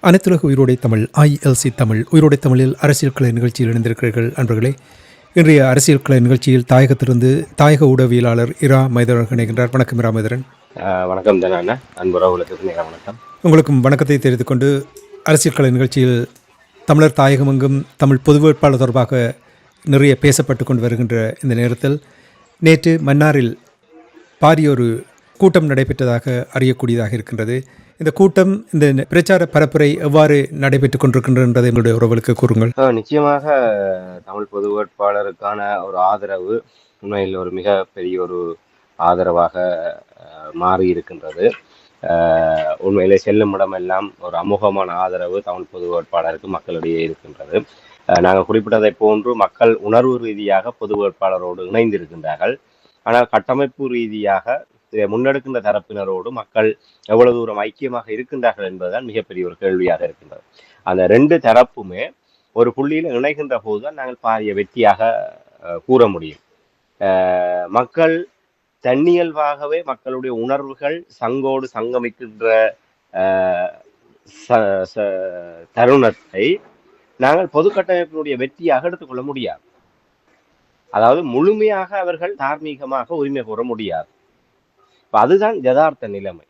அனைத்துலக உயிரோடை தமிழ் ILC தமிழ் உயிரோடை தமிழில் அரசியல் கலை நிகழ்ச்சியில் இணைந்திருக்கிறீர்கள் அன்பர்களே. இன்றைய அரசியல் கலை நிகழ்ச்சியில் தாயகத்திலிருந்து தாயக ஊடகவியலாளர் இரா மைதரன் இணைகின்றார். வணக்கம் இரா மைதரன். வணக்கம் தானே அன்புறவுகளுக்கு வணக்கம். உங்களுக்கும் வணக்கத்தை தெரிவித்துக் கொண்டு அரசியல் கலை நிகழ்ச்சியில் தமிழர் தாயகமெங்கும் தமிழ் பொது வேட்பாளர் தொடர்பாக நிறைய பேசப்பட்டு கொண்டு வருகின்ற இந்த நேரத்தில் நேற்று மன்னாரில் பாரியொரு கூட்டம் நடைபெற்றதாக அறியக்கூடியதாக இருக்கின்றது. இந்த கூட்டம், இந்த பிரச்சார பரப்புரை எவ்வாறு நடைபெற்றுக் கொண்டிருக்கின்றது என்பதை எங்களுடைய உறவுகளுக்கு கூறுங்கள். நிச்சயமாக தமிழ் பொது வேட்பாளருக்கான ஒரு ஆதரவு உண்மையில் ஒரு மிக பெரிய ஒரு ஆதரவாக மாறி இருக்கின்றது. உண்மையிலே செல்லும் இடமெல்லாம் ஒரு அமோகமான ஆதரவு தமிழ் பொது வேட்பாளருக்கு மக்களிடையே இருக்கின்றது. நாங்கள் குறிப்பிட்டதை போன்று மக்கள் உணர்வு ரீதியாக பொது வேட்பாளரோடு இணைந்திருக்கின்றார்கள். ஆனால் கட்டமைப்பு ரீதியாக முன்னெடுக்கின்ற தரப்பினரோடு மக்கள் எவ்வளவு தூரம் ஐக்கியமாக இருக்கின்றார்கள் என்பதுதான் மிகப்பெரிய ஒரு கேள்வியாக இருக்கின்றது. அந்த ரெண்டு தரப்புமே ஒரு புள்ளியில் இணைகின்ற போதுதான் நாங்கள் பாரிய வெற்றியாக கூற முடியும். மக்கள் தன்னியல்பாகவே மக்களுடைய உணர்வுகள் சங்கோடு சங்கமிக்கின்ற தருணத்தை நாங்கள் பொது கட்டமைப்பினுடைய வெற்றியாக எடுத்துக்கொள்ள முடியாது. அதாவது முழுமையாக அவர்கள் தார்மீகமாக உரிமை கோர முடியாது. அதுதான் யதார்த்த நிலைமை.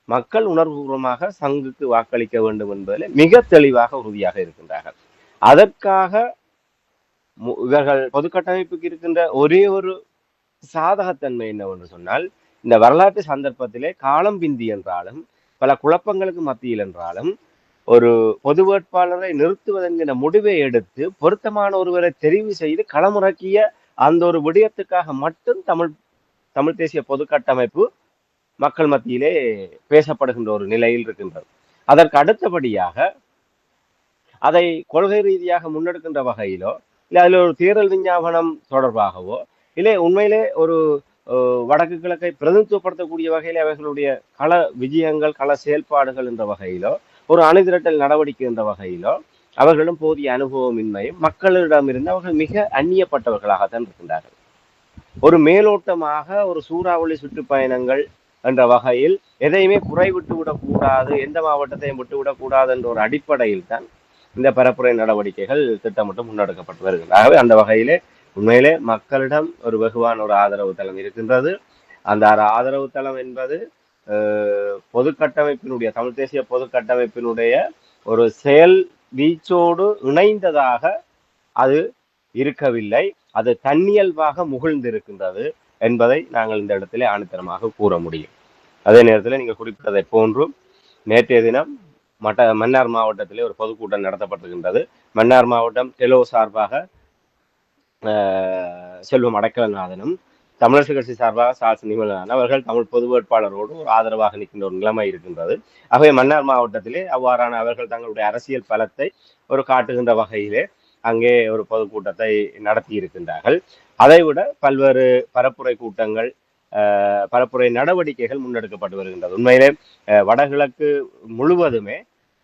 மக்கள் உணர்வுபூர்வமாக சங்குக்கு வாக்களிக்க வேண்டும் என்பதில் மிக தெளிவாக உறுதியாக இருக்கின்றார்கள். அதற்காக இவர்கள் பொது கட்டமைப்புக்கு இருக்கின்ற ஒரே ஒரு சாதகத்தன்மை என்னவென்று சொன்னால், இந்த வரலாற்று சந்தர்ப்பத்திலே காலம் பிந்தி என்றாலும் பல குழப்பங்களுக்கு மத்தியில் என்றாலும் ஒரு பொது வேட்பாளரை நிறுத்துவதென்கிற முடிவை எடுத்து பொருத்தமான ஒருவரை தெரிவு செய்து களமிறக்கிய அந்த ஒரு விடயத்துக்காக மட்டும் தமிழ் தேசிய பொது கட்டமைப்பு மக்கள் மத்தியிலே பேசப்படுகின்ற ஒரு நிலையில் இருக்கின்றது. அதற்கு அடுத்தபடியாக அதை கொள்கை ரீதியாக முன்னெடுக்கின்ற வகையிலோ இல்லை அதில் ஒரு தேர்தல் விஞ்ஞாபனம் தொடர்பாகவோ இல்லை உண்மையிலே ஒரு வடக்கு கிழக்கை பிரதிநிதித்துவப்படுத்தக்கூடிய வகையிலே அவர்களுடைய கள விஜயங்கள் கள செயல்பாடுகள் என்ற வகையிலோ ஒரு அணிதிரட்டல் நடவடிக்கை என்ற வகையிலோ அவர்களும் போதிய அனுபவமின்மையும் மக்களிடமிருந்து அவர்கள் மிக அந்நியப்பட்டவர்களாகத்தான் இருக்கின்றார்கள். ஒரு மேலோட்டமாக ஒரு சூறாவளி சுற்றுப்பயணங்கள் என்ற வகையில் எதையுமே குறை விட்டு விடக்கூடாது, எந்த மாவட்டத்தையும் விட்டு விடக்கூடாது என்ற ஒரு அடிப்படையில் தான் இந்த பரப்புரை நடவடிக்கைகள் திட்டமிட்டு முன்னெடுக்கப்பட்டு வருகின்றன. ஆகவே அந்த வகையிலே உண்மையிலே மக்களிடம் ஒரு வெகுவான ஒரு ஆதரவு தளம் இருக்கின்றது. அந்த ஆதரவு தளம் என்பது பொது கட்டமைப்பினுடைய தமிழ் தேசிய பொது கட்டமைப்பினுடைய ஒரு செயல் வீச்சோடு இணைந்ததாக அது இருக்கவில்லை. அது தன்னியல்பாக முகிழ்ந்திருக்கின்றது என்பதை நாங்கள் இந்த இடத்திலே ஆணித்தரமாக கூற முடியும். அதே நேரத்தில் நீங்கள் குறிப்பிட்டதை போன்று நேற்றைய தினம் மன்னார் மாவட்டத்திலே ஒரு பொதுக்கூட்டம் நடத்தப்பட்டிருக்கின்றது. மன்னார் மாவட்டம் டெலோ சார்பாக செல்வம் அடைக்கலநாதனும் தமிழரசு கட்சி சார்பாக சால்ஸ் நிமலன் அவர்கள் தமிழ் பொது வேட்பாளரோடு ஒரு ஆதரவாக நிற்கின்ற ஒரு நிலைமை இருக்கின்றது. ஆகவே மன்னார் மாவட்டத்திலே அவ்வாறான அவர்கள் தங்களுடைய அரசியல் பலத்தை ஒரு காட்டுகின்ற வகையிலே அங்கே ஒரு பொதுக்கூட்டத்தை நடத்தி இருக்கின்றார்கள். அதைவிட பல்வேறு பரப்புரை கூட்டங்கள் பரப்புரை நடவடிக்கைகள் முன்னெடுக்கப்பட்டு வருகின்றது. உண்மையிலே வடகிழக்கு முழுவதுமே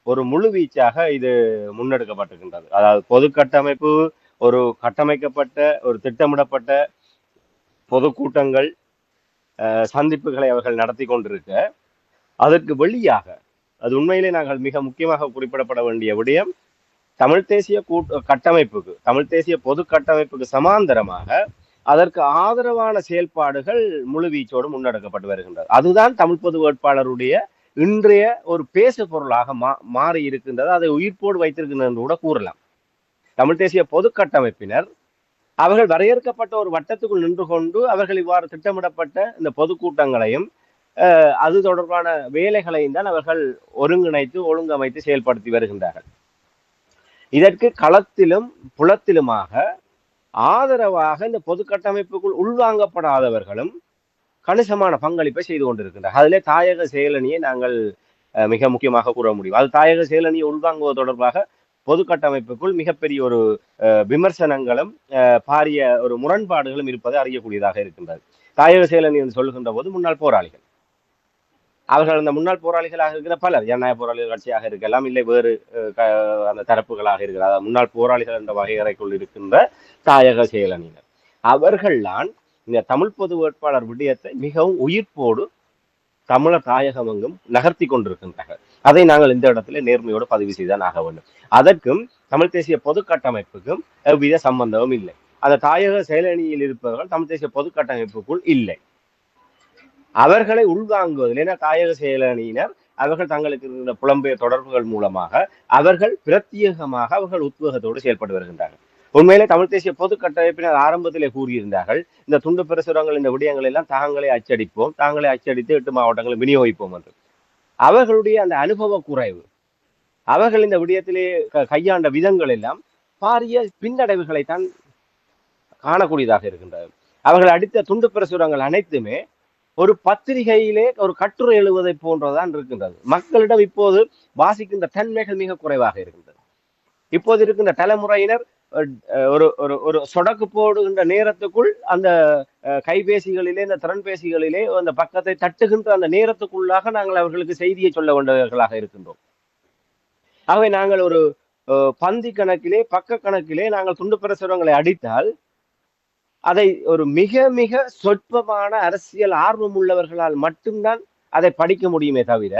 ஒரு முழு வீச்சாக இது முன்னெடுக்கப்பட்டிருக்கின்றது. அதாவது பொது கட்டமைப்பு ஒரு கட்டமைக்கப்பட்ட ஒரு திட்டமிடப்பட்ட பொதுக்கூட்டங்கள் சந்திப்புகளை அவர்கள் நடத்தி கொண்டிருக்க அதற்கு வெளியாக அது உண்மையிலே நாங்கள் மிக முக்கியமாக குறிப்பிடப்பட வேண்டிய விடயம் தமிழ் தேசிய கட்டமைப்புக்கு தமிழ் தேசிய பொது கட்டமைப்புக்கு சமாந்தரமாக அதற்கு ஆதரவான செயல்பாடுகள் முழுவீச்சோடு முன்னெடுக்கப்பட்டு வருகின்றது. அதுதான் தமிழ் பொது வேட்பாளருடைய இன்றைய ஒரு பேசு பொருளாக மாறி இருக்கின்றது. அதை உயிர்ப்போடு வைத்திருக்கின்றது என்று கூட கூறலாம். தமிழ் தேசிய பொது கட்டமைப்பினர் அவர்கள் வரையறுக்கப்பட்ட ஒரு வட்டத்துக்குள் நின்று கொண்டு அவர்கள் இவ்வாறு திட்டமிடப்பட்ட இந்த பொதுக்கூட்டங்களையும் அது தொடர்பான வேலைகளையும் தான் அவர்கள் ஒருங்கிணைத்து ஒழுங்கமைத்து செயல்படுத்தி வருகின்றார்கள். இதற்கு களத்திலும் புலத்திலுமாக ஆதரவாக இந்த பொது கட்டமைப்புக்குள் உள்வாங்கப்படாதவர்களும் கணிசமான பங்களிப்பை செய்து கொண்டிருக்கின்றார். அதிலே தாயக செயலணியை நாங்கள் மிக முக்கியமாக கூற முடியும். அது தாயக செயலணியை உள்வாங்குவது தொடர்பாக பொது கட்டமைப்புக்குள் மிகப்பெரிய ஒரு விமர்சனங்களும் பாரிய ஒரு முரண்பாடுகளும் இருப்பதை அறியக்கூடியதாக இருக்கின்றது. தாயக செயலணி என்று சொல்லுகின்ற போது முன்னாள் போராளிகள் அவர்கள் அந்த முன்னாள் போராளிகளாக இருக்கிற பலர் ஜனநாயக போராளிகள் கட்சியாக இருக்கலாம், இல்லை வேறு அந்த தரப்புகளாக இருக்கிறார். முன்னாள் போராளிகள் என்ற வகையறைக்குள் இருக்கின்ற தாயக செயலணியினர் அவர்கள்தான் இந்த தமிழ் பொது வேட்பாளர் விடயத்தை மிகவும் உயிர்ப்போடு தமிழர் தாயகம் எங்கும் நகர்த்தி கொண்டிருக்கின்றார்கள். அதை நாங்கள் இந்த இடத்துல நேர்மையோடு பதிவு செய்தான் ஆக வேண்டும். அதற்கும் தமிழ் தேசிய பொது கட்டமைப்புக்கும் எவ்வித சம்பந்தமும் இல்லை. அந்த தாயக செயலணியில் இருப்பவர்கள் தமிழ் தேசிய பொது கட்டமைப்புக்குள் இல்லை. அவர்களை உள்வாங்குவதில், ஏன்னா தாயக செயலணியினர் அவர்கள் தங்களுக்கு இருந்த புலம்பெயர் தொடர்புகள் மூலமாக அவர்கள் பிரத்யேகமாக அவர்கள் உத்வேகத்தோடு செயல்பட்டு வருகின்றார்கள். உண்மையிலே தமிழ் தேசிய பொது கட்டமைப்பினர் ஆரம்பத்திலே கூறியிருந்தார்கள், இந்த துண்டு பிரசுரங்கள் இந்த விடயங்கள் எல்லாம் தாங்களே அச்சடிப்போம், தாங்களே அச்சடித்து 8 மாவட்டங்களை விநியோகிப்போம் என்று. அவர்களுடைய அந்த அனுபவ குறைவு, அவர்கள் இந்த விடயத்திலே கையாண்ட விதங்கள் எல்லாம் பாரிய பின்னடைவுகளைத்தான் காணக்கூடியதாக இருக்கின்றது. அவர்கள் அடித்த துண்டு பிரசுரங்கள் அனைத்துமே ஒரு பத்திரிகையிலே ஒரு கட்டுரை எழுவதை போன்றதான் இருக்கின்றது. மக்களிடம் இப்போது வாசிக்கின்ற தன்மைகள் மிக குறைவாக இருக்கின்றது. இப்போது இருக்கின்ற தலைமுறையினர் ஒரு ஒரு ஒரு சொடக்கு போடுகின்ற நேரத்துக்குள் அந்த கைபேசிகளிலே, இந்த திறன்பேசிகளிலே அந்த பக்கத்தை தட்டுகின்ற அந்த நேரத்துக்குள்ளாக நாங்கள் அவர்களுக்கு செய்தியை சொல்ல வேண்டியவர்களாக இருக்கின்றோம். ஆகவே நாங்கள் ஒரு பந்தி கணக்கிலே, பக்க கணக்கிலே நாங்கள் துண்டு பிரசுரங்களை அடித்தால் அதை ஒரு மிக மிக சொற்பமான அரசியல் ஆர்வம் உள்ளவர்களால் மட்டும்தான் அதை படிக்க முடியுமே தவிர,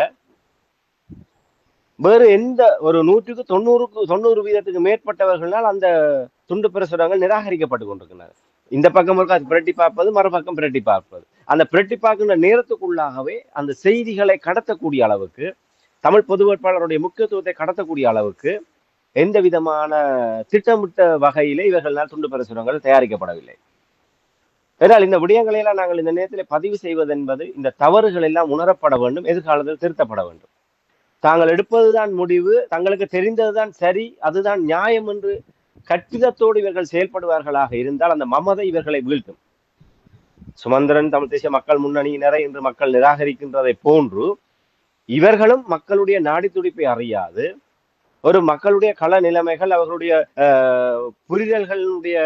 வேறு எந்த ஒரு 100க்கு 90 வீதத்துக்கு மேற்பட்டவர்களால் அந்த துண்டு பிரசுரங்கள் நிராகரிக்கப்பட்டு கொண்டிருக்கின்றன. இந்த பக்கம் இருக்க அது பிரட்டி பார்ப்பது, மறுபக்கம் பிரட்டி பார்ப்பது. அந்த பிரட்டி பார்க்கின்ற நேரத்துக்குள்ளாகவே அந்த செய்திகளை கடத்தக்கூடிய அளவுக்கு, தமிழ் பொது வேட்பாளருடைய முக்கியத்துவத்தை கடத்தக்கூடிய அளவுக்கு எந்த விதமான திட்டமிட்ட வகையிலே இவர்களால் துண்டு பிரசுரங்கள் தயாரிக்கப்படவில்லை. ஏனால் இந்த விடயங்களை எல்லாம் நாங்கள் இந்த நேரத்தில் பதிவு செய்வது என்பது, இந்த தவறுகள் எல்லாம் உணரப்பட வேண்டும், எதிர்காலத்தில் திருத்தப்பட வேண்டும். தாங்கள் எடுப்பதுதான் முடிவு, தங்களுக்கு தெரிந்ததுதான் சரி, அதுதான் நியாயம் என்று கற்பிதத்தோடு இவர்கள் செயல்படுவார்களாக இருந்தால் அந்த மமதை இவர்களை வீழ்த்தும். சுமந்திரன் தமிழ் தேசிய மக்கள் முன்னணியினரை இன்று மக்கள் நிராகரிக்கின்றதை போன்று இவர்களும் மக்களுடைய நாடி துடிப்பை அறியாது, ஒரு மக்களுடைய கள நிலைமைகள், அவர்களுடைய புரிதல்களுடைய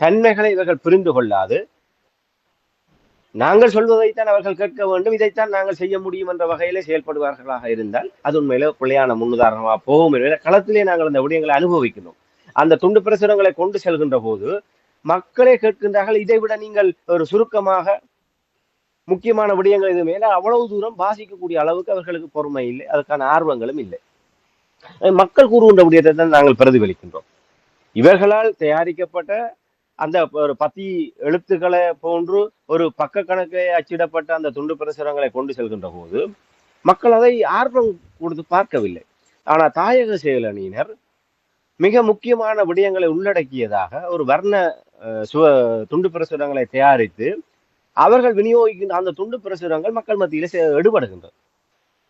தன்மைகளை இவர்கள் புரிந்து கொள்ளாது, நாங்கள் சொல்வதைத்தான் அவர்கள் கேட்க வேண்டும், இதைத்தான் நாங்கள் செய்ய முடியும் என்ற வகையிலே செயல்படுவார்களாக இருந்தால் அது உண்மையில பிள்ளையான முன்னுதாரணமாக போகும். களத்திலே நாங்கள் அந்த விடயங்களை அனுபவிக்கணும். அந்த துண்டு பிரசுரங்களை கொண்டு செல்கின்ற போது மக்களே கேட்கின்றார்கள், இதை விட நீங்கள் ஒரு சுருக்கமாக முக்கியமான விடயங்கள் இது மேல அவ்வளவு தூரம் வாசிக்கக்கூடிய அளவுக்கு அவர்களுக்கு பொறுமை இல்லை, அதுக்கான ஆர்வங்களும் இல்லை. மக்கள் கூறுகின்ற விடயத்தை தான் நாங்கள் பிரதிபலிக்கின்றோம். இவர்களால் தயாரிக்கப்பட்ட அந்த ஒரு 10 எழுத்துக்களை போன்று ஒரு பக்க கணக்கை அச்சிடப்பட்ட அந்த துண்டு பிரசுரங்களை கொண்டு செல்கின்ற போது மக்கள் அதை ஆர்வம் கொடுத்து பார்க்கவில்லை. ஆனா தாயக செயலணியினர் மிக முக்கியமான விடயங்களை உள்ளடக்கியதாக ஒரு வர்ண துண்டு பிரசுரங்களை தயாரித்து அவர்கள் விநியோகிக்கின்ற அந்த துண்டு பிரசுரங்கள் மக்கள் மத்தியிலே எடுபடுகின்றது.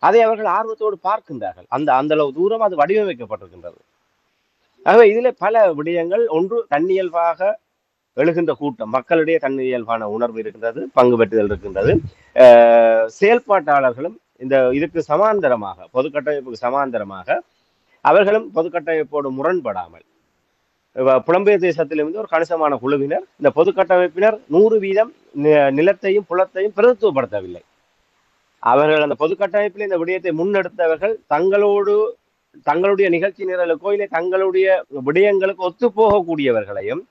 அதை அவர்கள் ஆர்வத்தோடு பார்க்கின்றார்கள். அந்த அளவு தூரம் அது வடிவமைக்கப்பட்டிருக்கின்றது. ஆகவே இதிலே பல விடயங்கள், ஒன்று தன்னியல்பாக எழுகின்ற கூட்டம், மக்களிடையே தன்னியல்பான உணர்வு இருக்கின்றது, பங்கு பெற்றுதல் இருக்கின்றது. செயல்பாட்டாளர்களும் இந்த இதுக்கு சமாந்தரமாக, பொது கட்டமைப்புக்கு சமாந்தரமாக அவர்களும் பொது கட்டமைப்போடு முரண்படாமல், புலம்பெயர் தேசத்திலிருந்து ஒரு கணிசமான குழுவினர் இந்த பொது கட்டமைப்பினர் 100% நிலத்தையும் புலத்தையும் பிரதித்துவப்படுத்தவில்லை. அவர்கள் அந்த பொது கட்டமைப்பில் இந்த விடயத்தை முன்னெடுத்தவர்கள் தங்களுடைய நிகழ்ச்சி நிரலுக்கோ இல்லை தங்களுடைய விடயங்களுக்கு ஒத்து போகக்கூடியவர்களையும்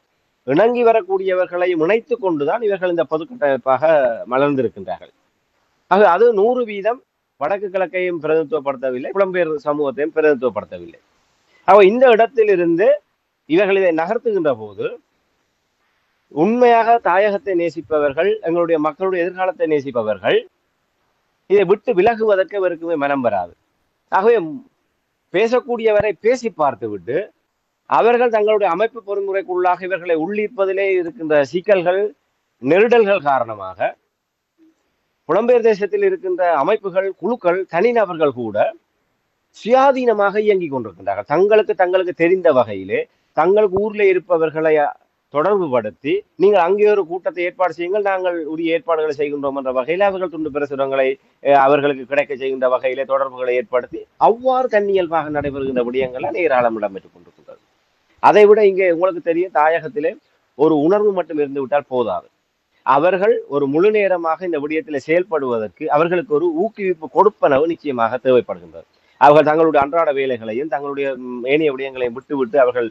இணங்கி வரக்கூடியவர்களையும் இணைத்து கொண்டுதான் இவர்கள் இந்த பொது கட்டமைப்பாக மலர்ந்திருக்கின்றார்கள். ஆக அது 100% வடக்கு கிழக்கையும் பிரதித்துவப்படுத்தவில்லை, புலம்பெயர் சமூகத்தையும் பிரதித்துவப்படுத்தவில்லை. ஆக இந்த இடத்திலிருந்து இவர்கள் இதை நகர்த்துகின்ற போது உண்மையாக தாயகத்தை நேசிப்பவர்கள், எங்களுடைய மக்களுடைய எதிர்காலத்தை நேசிப்பவர்கள் இதை விட்டு விலகுவதற்கு இவருக்குமே மனம் வராது. ஆகவே பேசக்கூடியவரை பேசி பார்த்து விட்டு அவர்கள் தங்களுடைய அமைப்பு பொறிமுறைக்குள்ளாக இவர்களை உள்ளிப்பதிலே இருக்கின்ற சிக்கல்கள், நெருடல்கள் காரணமாக புலம்பெயர் தேசத்தில் இருக்கின்ற அமைப்புகள், குழுக்கள், தனிநபர்கள் கூட சுயாதீனமாக இயங்கிக் கொண்டிருக்கின்றார்கள். தங்களுக்கு தெரிந்த வகையிலே தங்களுக்கு ஊரில் இருப்பவர்களை தொடர்பு படுத்தி, நீங்கள் அங்கே ஒரு கூட்டத்தை ஏற்பாடு செய்யுங்கள், நாங்கள் உரிய ஏற்பாடுகளை செய்கின்றோம் என்ற வகையில் அவர்கள் துண்டு பிரசுரங்களை அவர்களுக்கு கிடைக்க செய்கின்ற வகையிலே தொடர்புகளை ஏற்படுத்தி அவ்வாறு தன்னியல்பாக நடைபெறுகின்ற விடயங்களால் ஏராளம் இடம்பெற்றுக் கொண்டிருக்கின்றது. அதை விட இங்கே உங்களுக்கு தெரியும், தாயகத்திலே ஒரு உணர்வு மட்டும் இருந்து விட்டால் போதாது. அவர்கள் ஒரு முழு நேரமாக இந்த விடயத்திலே செயல்படுவதற்கு அவர்களுக்கு ஒரு ஊக்குவிப்பு கொடுப்பனவு நிச்சயமாக தேவைப்படுகின்றது. அவர்கள் தங்களுடைய அன்றாட வேலைகளையும் தங்களுடைய ஏனைய விடயங்களையும் விட்டு அவர்கள்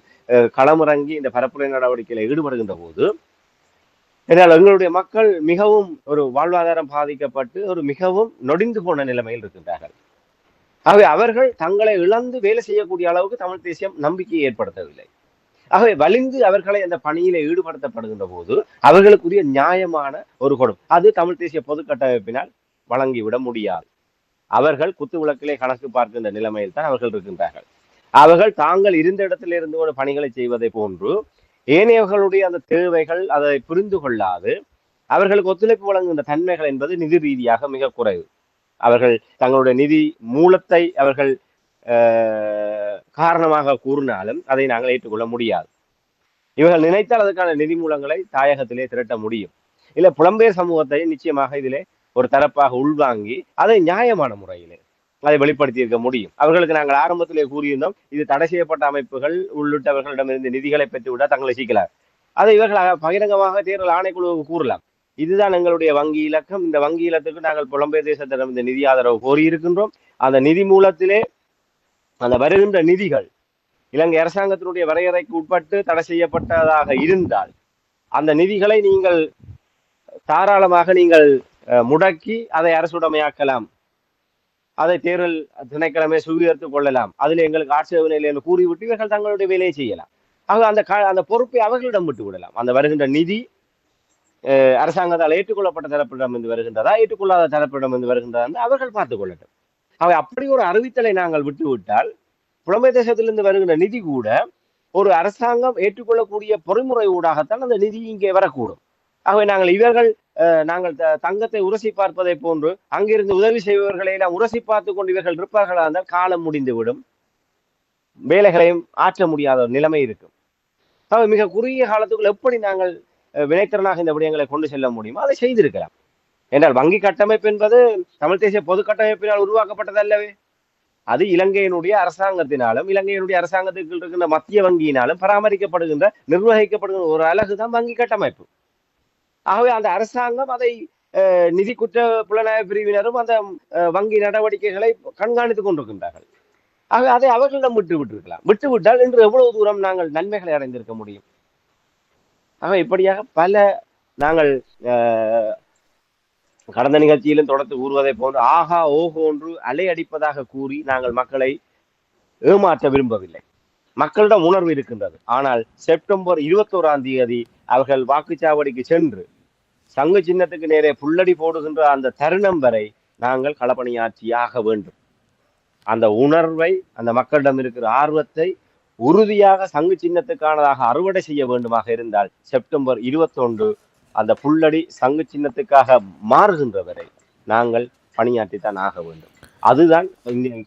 களமிறங்கி இந்த பரப்புரை நடவடிக்கையில் ஈடுபடுகின்ற போது, இதனால் எங்களுடைய மக்கள் மிகவும் ஒரு வாழ்வாதாரம் பாதிக்கப்பட்டு ஒரு மிகவும் நொடிந்து போன நிலைமையில் இருக்கின்றார்கள். ஆகவே அவர்கள் தங்களை இழந்து வேலை செய்யக்கூடிய அளவுக்கு தமிழ் தேசியம் நம்பிக்கையை ஏற்படுத்தவில்லை. ஆகவே வலிந்து அவர்களை அந்த பணியில ஈடுபடுத்தப்படுகின்ற போது அவர்களுக்குரிய நியாயமான ஒரு கொடுமை அது தமிழ் தேசிய பொது கட்டமைப்பினால் வழங்கிவிட முடியாது. அவர்கள் குத்துவிளக்கிலே கணக்கு பார்க்கின்ற நிலைமையில் தான் அவர்கள் இருக்கின்றார்கள். அவர்கள் தாங்கள் இருந்த இடத்துல இருந்து ஒரு பணிகளை செய்வதை போன்று ஏனையவர்களுடைய அந்த தேவைகள் அதை புரிந்து கொள்ளாது அவர்களுக்கு ஒத்துழைப்பு வழங்குகின்ற தன்மைகள் என்பது நிதி ரீதியாக மிக குறைவு. அவர்கள் தங்களுடைய நிதி மூலத்தை அவர்கள் காரணமாக கூறினாலும் அதை நாங்கள் ஏற்றுக்கொள்ள முடியாது. இவர்கள் நினைத்தால் அதுக்கான நிதி மூலங்களை தாயகத்திலே திரட்ட முடியும். இல்ல புலம்பெயர் சமூகத்தை நிச்சயமாக இதிலே ஒரு தரப்பாக உள்வாங்கி அதை நியாயமான முறையிலே அதை வெளிப்படுத்தி இருக்க முடியும். அவர்களுக்கு நாங்கள் ஆரம்பத்திலே கூறியிருந்தோம், இது தடை செய்யப்பட்ட அமைப்புகள் உள்ளிட்டவர்களிடமிருந்து நிதிகளை பெற்றுவிட தங்களை சீக்கலாம். அதை இவர்கள் பகிரங்கமாக தேர்தல் ஆணைக்குழுவுக்கு கூறலாம். இதுதான் எங்களுடைய வங்கி இலக்கம், இந்த வங்கி இலத்துக்கு நாங்கள் புலம்பெயர் தேசத்திடம் இந்த நிதி ஆதரவு கோரியிருக்கின்றோம். அந்த நிதி மூலத்திலே அந்த வருகின்ற நிதிகள் இலங்கை அரசாங்கத்தினுடைய வரையறைக்கு உட்பட்டு தடை செய்யப்பட்டதாக இருந்தால் அந்த நிதிகளை நீங்கள் தாராளமாக நீங்கள் முடக்கி அதை அரசுடைமையாக்கலாம், அதை தேர்தல் திணைக்கிழமை சுவீகரித்துக் கொள்ளலாம், அதில் எங்களுக்கு ஆட்சேபனை இல்லை என்று கூறிவிட்டு இவர்கள் தங்களுடைய வேலையை செய்யலாம். ஆக அந்த பொறுப்பை அவர்களிடம் விட்டு விடலாம். அந்த வருகின்ற நிதி அரசாங்கத்தால் ஏற்றுக்கொள்ளப்பட்ட தரப்பிடம் இருந்து வருகின்றதா, ஏற்றுக்கொள்ளாத தரப்பிடம் இருந்து வருகின்றதா அவர்கள் பார்த்துக் கொள்ளட்டும். அவை அப்படி ஒரு அறிவித்தலை நாங்கள் விட்டுவிட்டால் புலம்பெயர் தேசத்திலிருந்து வருகின்ற நிதி கூட ஒரு அரசாங்கம் ஏற்றுக்கொள்ளக்கூடிய பொறிமுறை ஊடாகத்தான் அந்த நிதி இங்கே வரக்கூடும். ஆகவே நாங்கள் தங்கத்தை உரசி பார்ப்பதை போன்று அங்கிருந்து உதவி செய்பவர்களை எல்லாம் உரசி பார்த்து கொண்டு இவர்கள் இருப்பார்களா இருந்தால் காலம் முடிந்துவிடும், வேலைகளையும் ஆற்ற முடியாத ஒரு நிலைமை இருக்கும். ஆகவே மிக குறுகிய காலத்துக்குள் எப்படி நாங்கள் வினைத்திறனாக இந்த விடயங்களை கொண்டு செல்ல முடியுமோ அதை செய்திருக்கலாம். என்றால் வங்கி கட்டமைப்பு என்பது தமிழ் தேசிய பொது கட்டமைப்பினால் உருவாக்கப்பட்டது அல்லவே. அது இலங்கையினுடைய அரசாங்கத்தினாலும் இலங்கையினுடைய அரசாங்கத்துக்கு இருக்கின்ற மத்திய வங்கியினாலும் பராமரிக்கப்படுகின்ற நிர்வகிக்கப்படுகின்ற ஒரு அழகுதான் வங்கி கட்டமைப்பு. ஆகவே அந்த அரசாங்கம் அதை நிதி குற்ற புலனாய்வு பிரிவினரும் அந்த வங்கி நடவடிக்கைகளை கண்காணித்துக் கொண்டிருக்கின்றார்கள். ஆகவே அதை அவர்களிடம் விட்டுவிட்டிருக்கலாம். விட்டுவிட்டால் இன்று எவ்வளவு தூரம் நாங்கள் நன்மைகளை அடைந்திருக்க முடியும். ஆக இப்படியாக பல நாங்கள் கடந்த நிகழ்ச்சியிலும் தொடர்ந்து கூறுவதை போன்று ஆகா ஓஹோ என்று அலையடிப்பதாக கூறி நாங்கள் மக்களை ஏமாற்ற விரும்பவில்லை. மக்களிடம் உணர்வு இருக்கின்றது. ஆனால் செப்டம்பர் 21 அவர்கள் வாக்குச்சாவடிக்கு சென்று சங்கு சின்னத்துக்கு நேரே புல்லடி போடுகின்ற அந்த தருணம் வரை நாங்கள் களப்பணியாற்றியாக வேண்டும். அந்த உணர்வை, அந்த மக்களிடம் இருக்கிற ஆர்வத்தை உறுதியாக சங்கு சின்னத்துக்கானதாக அறுவடை செய்ய வேண்டுமாக இருந்தால் செப்டம்பர் 21 அந்த புல்லடி சங்கு சின்னத்துக்காக மாறுகின்ற வரை நாங்கள் பணியாற்றித்தான் ஆக வேண்டும். அதுதான்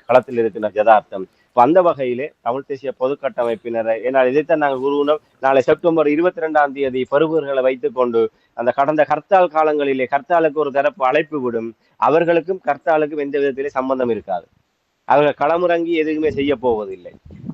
களத்தில் இருக்கின்ற யதார்த்தம். அந்த வகையிலே தமிழ் தேசிய பொது கட்டமைப்பினரை ஏன்னால் இதைத்தான் நாங்கள் கூறுவோம். நாளை செப்டம்பர் 22 பருவர்களை வைத்துக் கொண்டு அந்த கடந்த கர்த்தால் காலங்களிலே கர்த்தாலுக்கு ஒரு தரப்பு அழைப்பு விடும், அவர்களுக்கும் கர்த்தாலுக்கும் எந்த விதத்திலே சம்பந்தம் இருக்காது. அவர்கள் களமுறங்கி எதுவுமே செய்ய போவதில்லை.